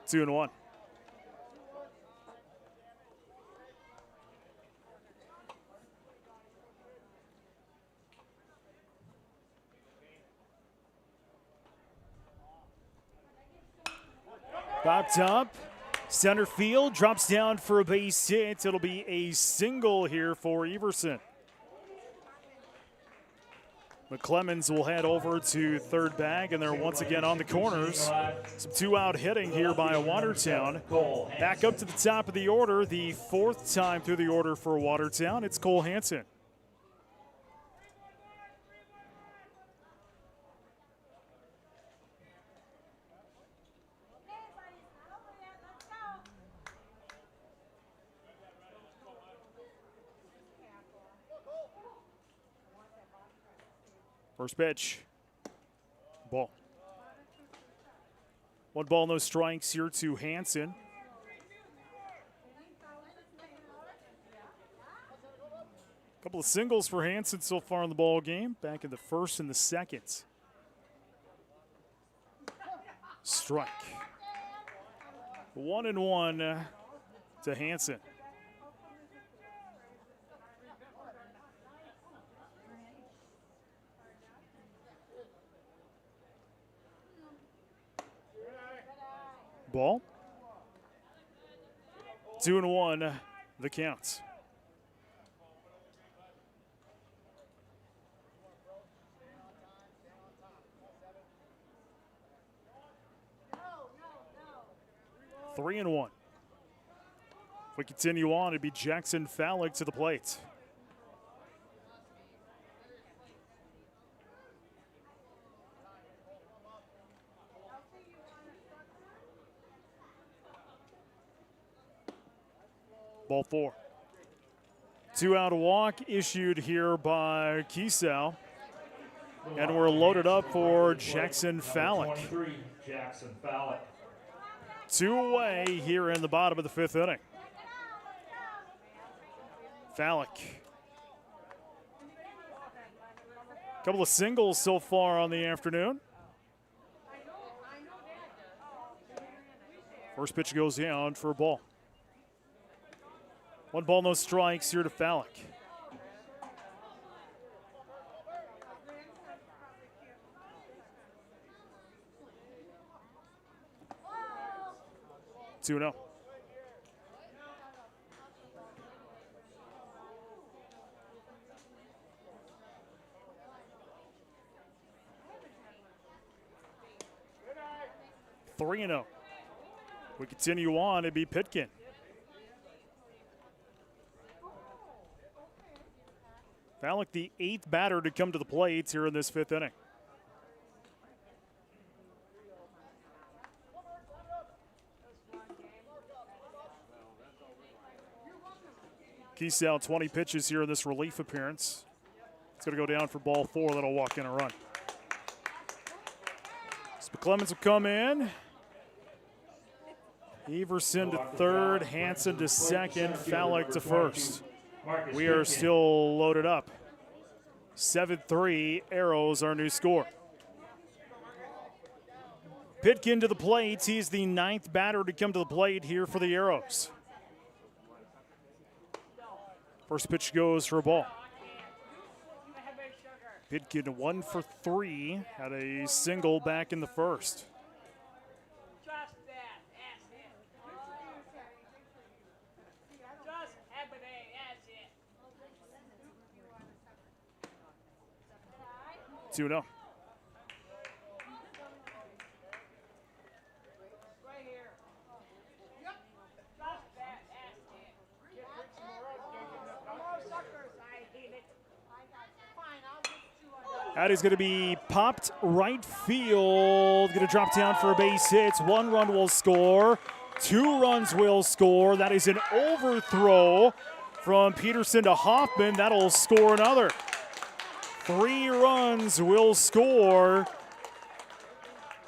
Two and one. Popped up. Center field drops down for a base hit. It'll be a single here for Everson. McClemmons will head over to third bag, and they're once again on the corners. Some two-out hitting here by Watertown. Back up to the top of the order, the fourth time through the order for Watertown. It's Cole Hansen. First pitch, ball. 1 ball, no strikes here to Hansen. Couple of singles for Hansen so far in the ball game. Back in the first and the second. Strike. 1-1 to Hansen. Ball. 2-1 the count. No. 3-1. If we continue on, it'd be Jackson Fallick to the plate. Ball 4. 2-out walk issued here by Kiesau. And we're loaded up for Jackson Fallick. 23, Jackson Fallick. 2 away here in the bottom of the 5th inning. Fallick. Couple of singles so far on the afternoon. First pitch goes down for a ball. 1 ball, no strikes here to Fallick. Two no. Three and 0. We continue on. It'd be Pitkin. Fallick, the 8th batter to come to the plate here in this 5th inning. Kiesau, 20 pitches here in this relief appearance. It's going to go down for ball 4. That'll walk in a run. Clemens will come in. Everson to third, Hansen to second, Fallick to first. We are still loaded up. 7-3, Arrows our new score. Pitkin to the plate. He's the 9th batter to come to the plate here for the Arrows. First pitch goes for a ball. Pitkin 1 for 3, had a single back in the first. Two no. That is going to be popped right field. Going to drop down for a base hit. 1 run will score. 2 runs will score. That is an overthrow from Peterson to Hoffman. That'll score another. 3 runs will score.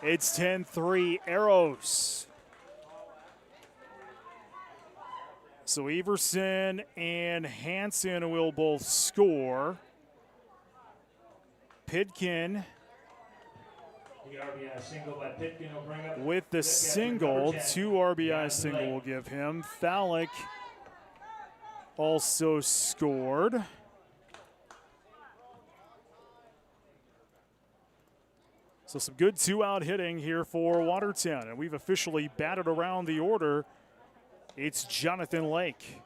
It's 10-3 Arrows. So Everson and Hansen will both score. Pitkin with the single, 2 RBI single will give him. Fallick also scored. So some good 2-out hitting here for Watertown, and we've officially batted around the order. It's Jonathan Lake.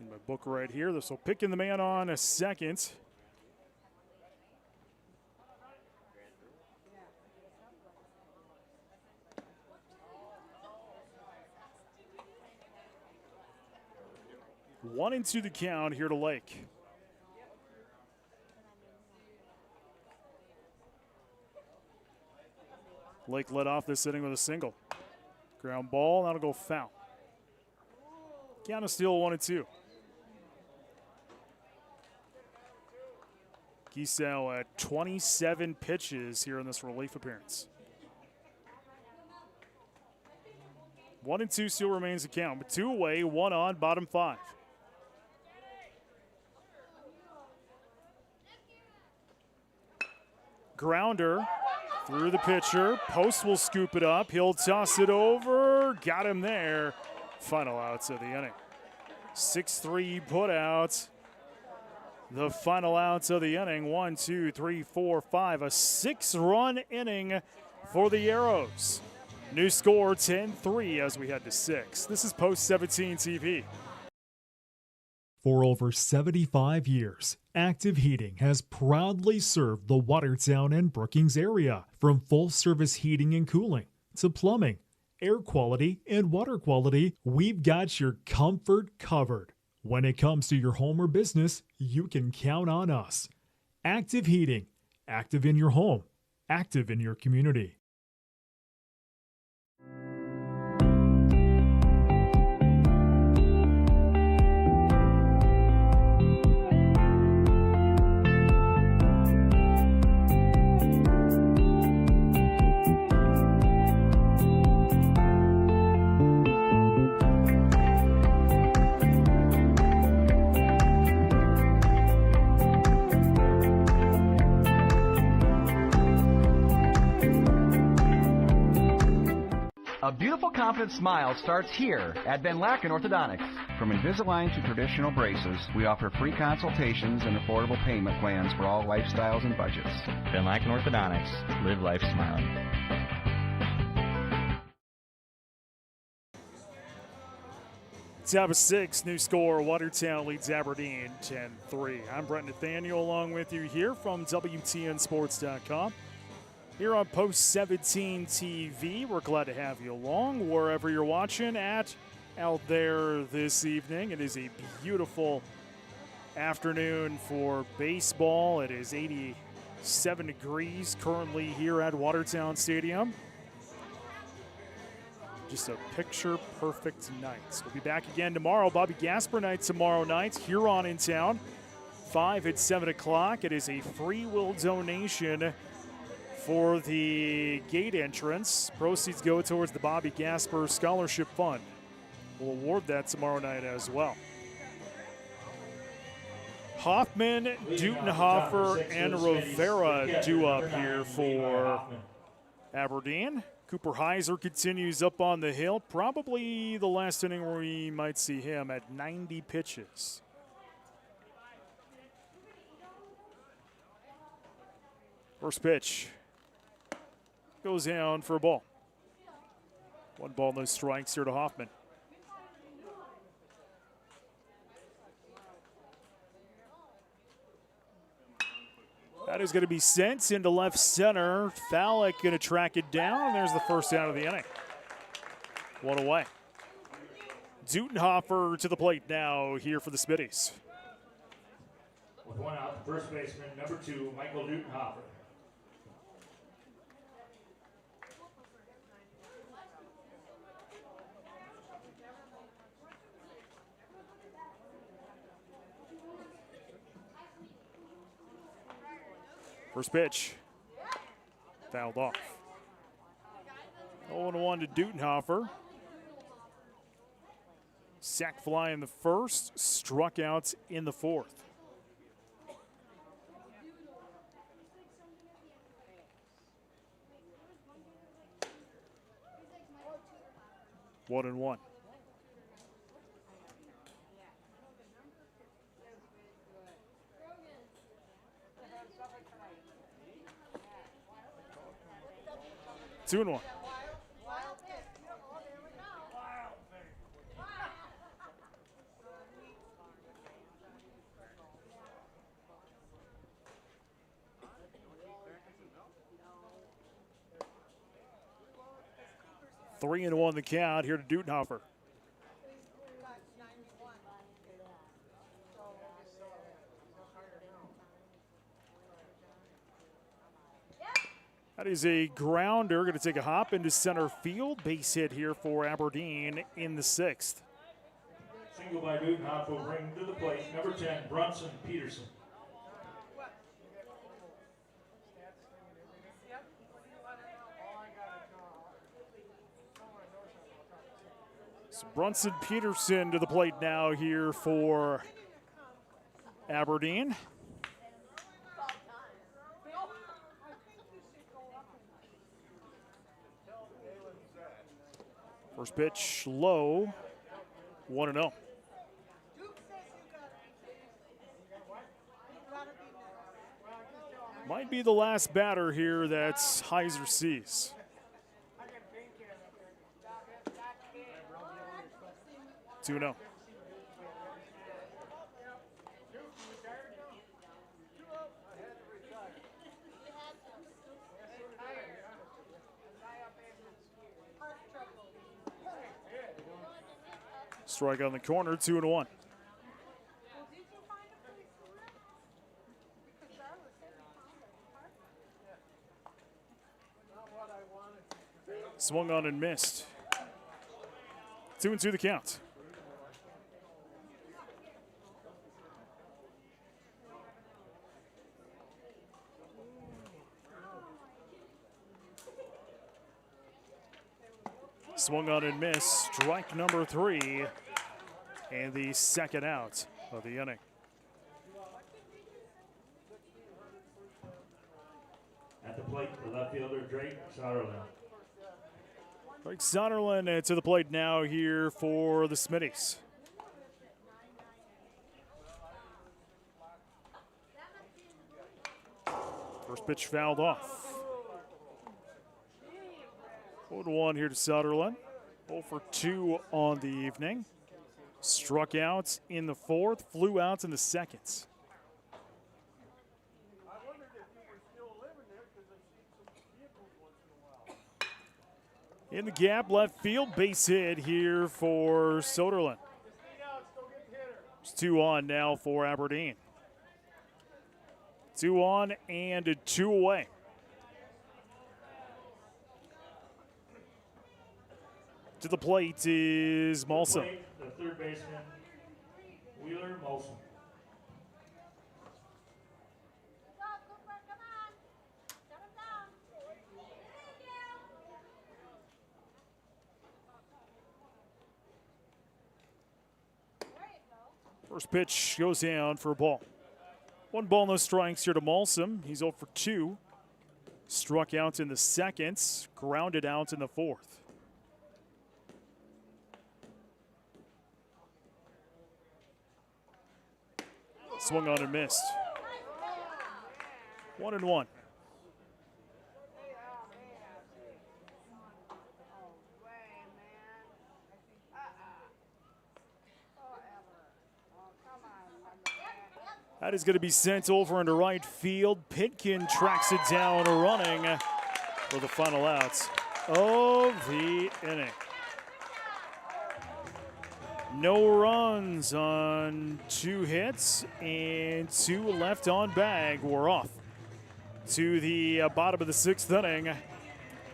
In my book right here, this will pick in the man on a second. One into the count here to Lake. Lake led off this inning with a single. Ground ball, that'll go foul. Count is still 1-2. Kiesau at 27 pitches here in this relief appearance. 1-2 still remains the count, but 2 away, 1 on, bottom 5. Grounder through the pitcher. Post will scoop it up. He'll toss it over. Got him there. Final outs of the inning. 6-3 put out. The final outs of the inning. 1, 2, 3, 4, 5. A 6-run inning for the Arrows. New score 10-3 as we head to 6. This is Post 17 TV. For over 75 years, Active Heating has proudly served the Watertown and Brookings area. From full-service heating and cooling to plumbing, air quality, and water quality, we've got your comfort covered. When it comes to your home or business, you can count on us. Active Heating. Active in your home. Active in your community. A beautiful, confident smile starts here at Van Laken Orthodontics. From Invisalign to traditional braces, we offer free consultations and affordable payment plans for all lifestyles and budgets. Van Laken Orthodontics. Live life smiling. Top of 6, new score. Watertown leads Aberdeen 10-3. I'm Brent Nathaniel along with you here from WTNSports.com. Here on Post 17 TV, we're glad to have you along wherever you're watching at out there this evening. It is a beautiful afternoon for baseball. It is 87 degrees currently here at Watertown Stadium. Just a picture-perfect night. We'll be back again tomorrow. Bobby Gasper night tomorrow night. Huron in town. 5 at 7 o'clock. It is a free will donation for the gate entrance. Proceeds go towards the Bobby Gasper Scholarship Fund. We'll award that tomorrow night as well. Hoffman, Dutenhofer, and Rivera due up here for Aberdeen. Cooper Heiser continues up on the hill. Probably the last inning where we might see him at 90 pitches. First pitch goes down for a ball. 1 ball, no strikes here to Hoffman. That is going to be sent into left center. Fallick going to track it down, and there's the first out of the inning. 1 away. Dutenhofer to the plate now here for the Spitties. With 1 out, the first baseman, number 2, Michael Dutenhofer. First pitch, fouled off. 0-1 to Dutenhofer. Sac fly in the first, struck out in the fourth. One and one. Two and one. Three and one the count here to Dutenhofer. That is a grounder, going to take a hop into center field. Base hit here for Aberdeen in the sixth. Single by Dutenhofer will bring to the plate number 10, Brunson Peterson. So Brunson Peterson to the plate now here for Aberdeen. First pitch low, 1-0. Might be the last batter here that Heiser sees. Two 2-0. Strike on the corner, 2-1. Swung on and missed. 2-2 the count. Swung on and missed. Strike number 3. And the second out of the inning. At the plate, the left fielder, Drake Sauerland. Greg Sonderland to the plate now here for the Smitties. First pitch fouled off. 0-1 here to Sonderland. 0 for 2 on the evening. Struck out in the fourth, flew out in the second. In the gap, left field, base hit here for Soderlund. It's 2 on now for Aberdeen. 2 on and 2 away. To the plate is Molson. The third baseman, Wheeler Molson. First pitch goes down for a ball. 1 ball, no strikes here to Molson. He's 0 for 2. Struck out in the second, grounded out in the fourth. Swung on and missed. 1-1. That is going to be sent over into right field. Pitkin tracks it down, running for the final out of the inning. No runs on 2 hits and 2 left on bag. We're off to the bottom of the 6th inning.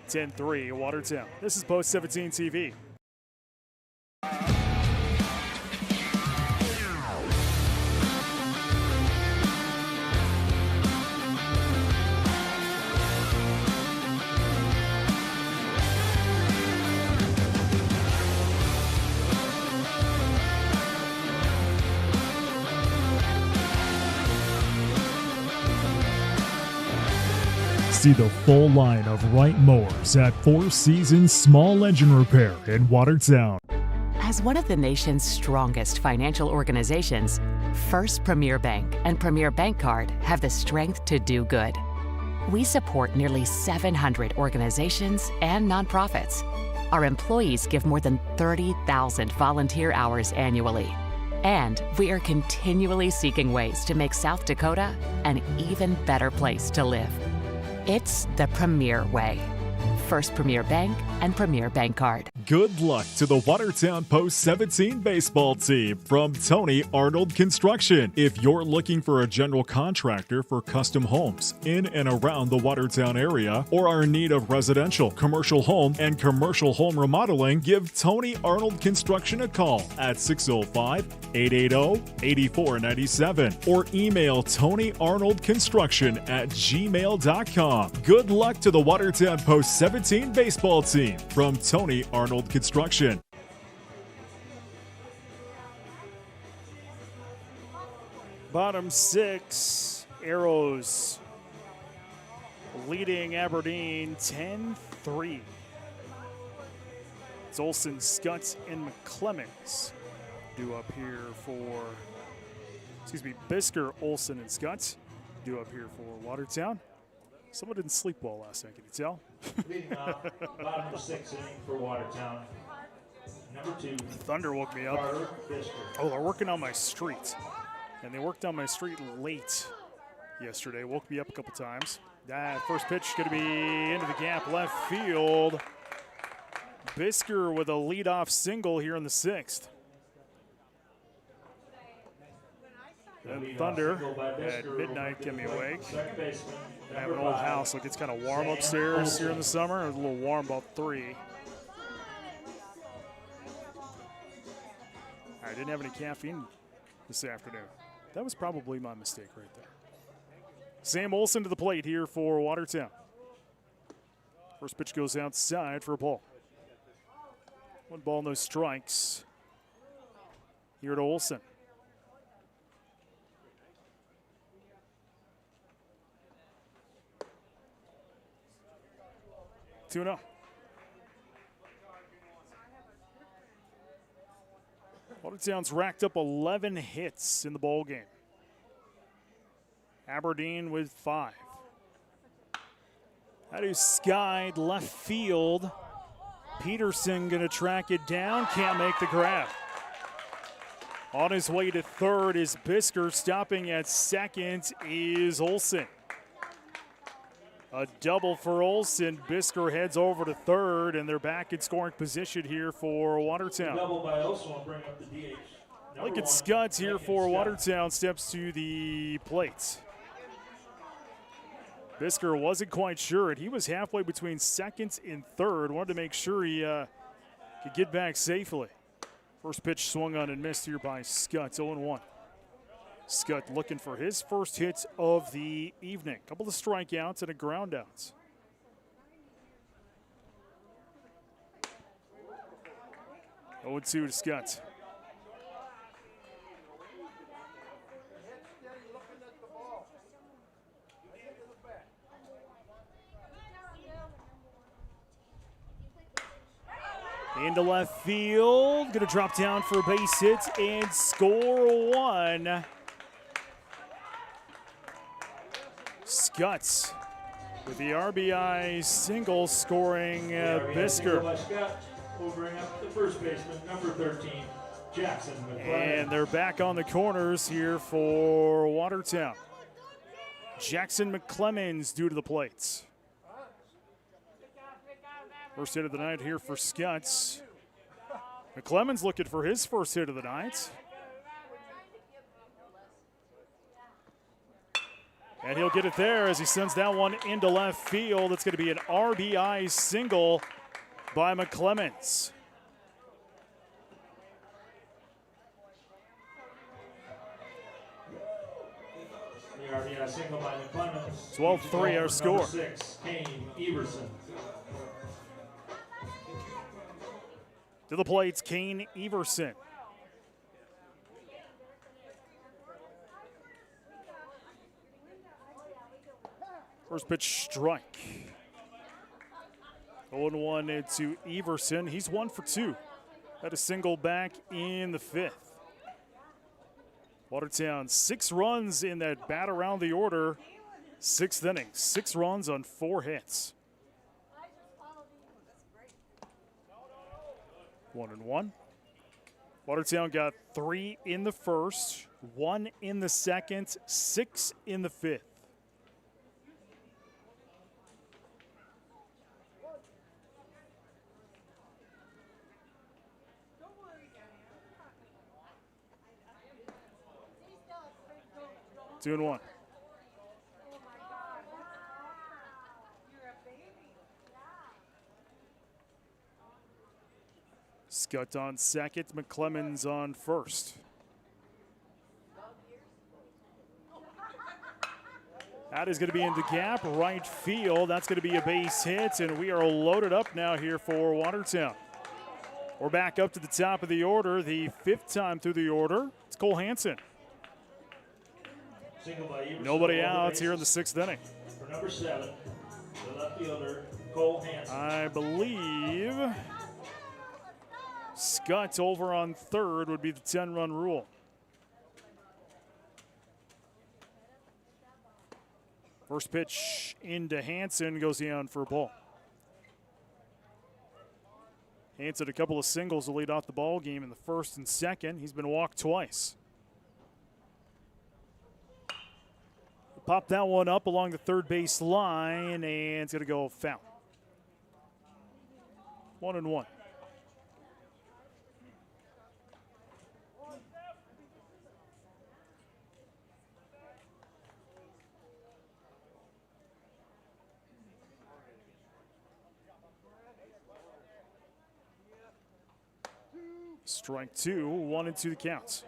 10-3 Watertown. This is Post 17 TV. See the full line of Wright mowers at Four Seasons Small Engine Repair in Watertown. As one of the nation's strongest financial organizations, First Premier Bank and Premier Bank Card have the strength to do good. We support nearly 700 organizations and nonprofits. Our employees give more than 30,000 volunteer hours annually. And we are continually seeking ways to make South Dakota an even better place to live. It's the Premier way. First Premier Bank and Premier Bank Card. Good luck to the Watertown Post 17 baseball team from Tony Arnold Construction. If you're looking for a general contractor for custom homes in and around the Watertown area or are in need of residential, commercial home, and commercial home remodeling, give Tony Arnold Construction a call at 605-880-8497 or email TonyArnoldConstruction@gmail.com. Good luck to the Watertown Post 17 baseball team from Tony Arnold Construction. Bottom 6, Arrows leading Aberdeen 10-3. It's Olsen, Scutz, and McClemens due up here for, Bisker, Olsen, and Scutz due up here for Watertown. Someone didn't sleep well last night, can you tell? Bottom of the 6th inning for Watertown. Number 2. Thunder woke me up. Oh, they're working on my street. And they worked on my street late yesterday. Woke me up a couple times. That first pitch going to be into the gap left field. Bisker with a leadoff single here in the 6th. And Thunder at midnight get me awake. I have an old house, so it gets kind of warm upstairs here in the summer. It was a little warm about 3. I didn't have any caffeine this afternoon. That was probably my mistake right there. Sam Olsen to the plate here for Watertown. First pitch goes outside for a ball. 1 ball, no strikes here to Olsen. 2-0. Watertown's racked up 11 hits in the ball game. Aberdeen with 5. That is skied left field. Peterson going to track it down, can't make the grab. On his way to third is Bisker. Stopping at second is Olsen. A double for Olsen. Bisker heads over to third, and they're back in scoring position here for Watertown. Double by Olsen will bring up the DH. Lincoln Scudds here for Watertown steps to the plate. Bisker wasn't quite sure, and he was halfway between second and third. Wanted to make sure he could get back safely. First pitch swung on and missed here by Scudds, 0-1. Scott looking for his first hit of the evening. Couple of strikeouts and a ground out. Oh, 2 to Scott. Into left field, gonna drop down for a base hit and score one. Scutts with the RBI single, scoring Bisker. Will bring up the first baseman, number 13, Jackson McClemmons. And they're back on the corners here for Watertown. Jackson McClemmons due to the plates. First hit of the night here for Scutts. McClemmons looking for his first hit of the night. And he'll get it there as he sends that one into left field. It's going to be an RBI single by McClemmons. The RBI single by McClemmons. 12-3 our score. Number 6, Kane Everson. To the plates, Kane Everson. First pitch strike. 0-1 into Everson. He's 1 for 2. Had a single back in the 5th. Watertown 6 runs in that bat around the order. 6th inning. 6 runs on 4 hits. 1-1. Watertown got 3 in the first, 1 in the second, 6 in the 5th. Two and 1. Scott on second, McClemmons on first. That is going to be in the gap, right field. That's going to be a base hit, and we are loaded up now here for Watertown. We're back up to the top of the order, the 5th time through the order. It's Cole Hansen. Nobody out here in the 6th inning. For number 7, the left fielder, Cole Hansen. I believe Scott over on third would be the 10-run rule. First pitch into Hansen, goes down for a ball. Hansen a couple of singles to lead off the ball game in the 1st and 2nd. He's been walked twice. Pop that one up along the third base line, and it's going to go foul. 1-1. Strike 2, 1-2 the counts.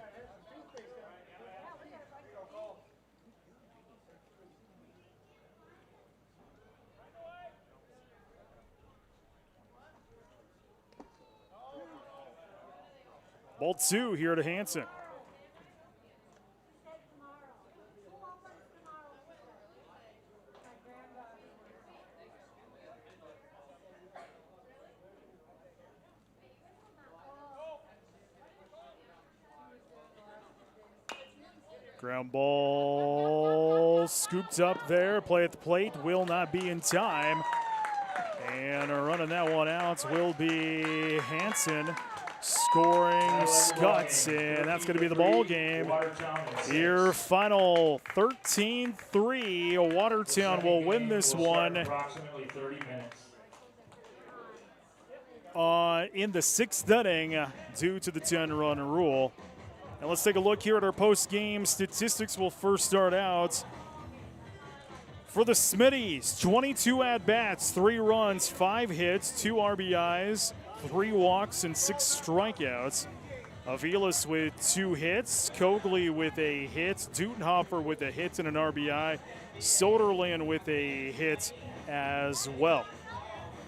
Ball 2 here to Hansen. Ground ball scooped up there. Play at the plate will not be in time. And running that one out will be Hansen scoring Scutts, and that's going to be the ball game. Your final 13-3. Watertown will win this one in the 6th inning due to the 10-run rule. And let's take a look here at our post-game statistics. We'll first start out. For the Smitties, 22 at-bats, 3 runs, 5 hits, 2 RBIs, 3 walks, and 6 strikeouts. Aviles with 2 hits, Cogley with a hit, Dutenhofer with a hit and an RBI, Soderlin with a hit as well.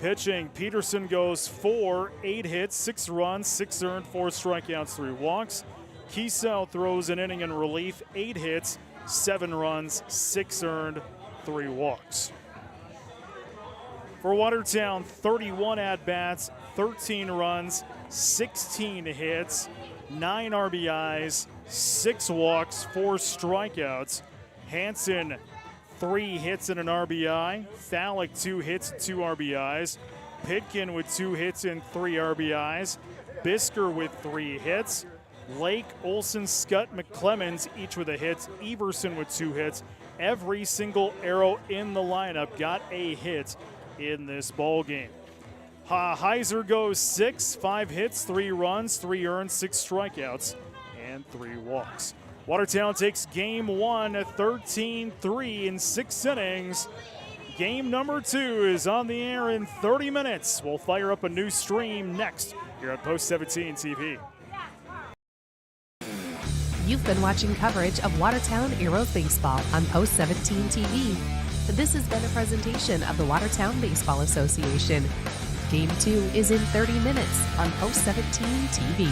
Pitching, Peterson goes 4, 8 hits, 6 runs, 6 earned, 4 strikeouts, 3 walks. Kiesel throws an inning in relief, 8 hits, 7 runs, 6 earned, 3 walks. For Watertown, 31 at-bats, 13 runs, 16 hits, 9 RBIs, 6 walks, 4 strikeouts. Hansen, 3 hits and an RBI. Thalick, 2 hits, 2 RBIs. Pitkin with 2 hits and 3 RBIs. Bisker with 3 hits. Lake, Olson, Scott, McClemens, each with a hit. Everson with 2 hits. Every single arrow in the lineup got a hit in this ball game. Heiser goes 6, 5 hits, 3 runs, 3 earned, 6 strikeouts, and 3 walks. Watertown takes game 1 at 13-3 in 6 innings. Game number 2 is on the air in 30 minutes. We'll fire up a new stream next here on Post 17 TV. You've been watching coverage of Watertown Heroes Baseball on Post 17 TV. This has been a presentation of the Watertown Baseball Association. Game 2 is in 30 minutes on Post 17 TV.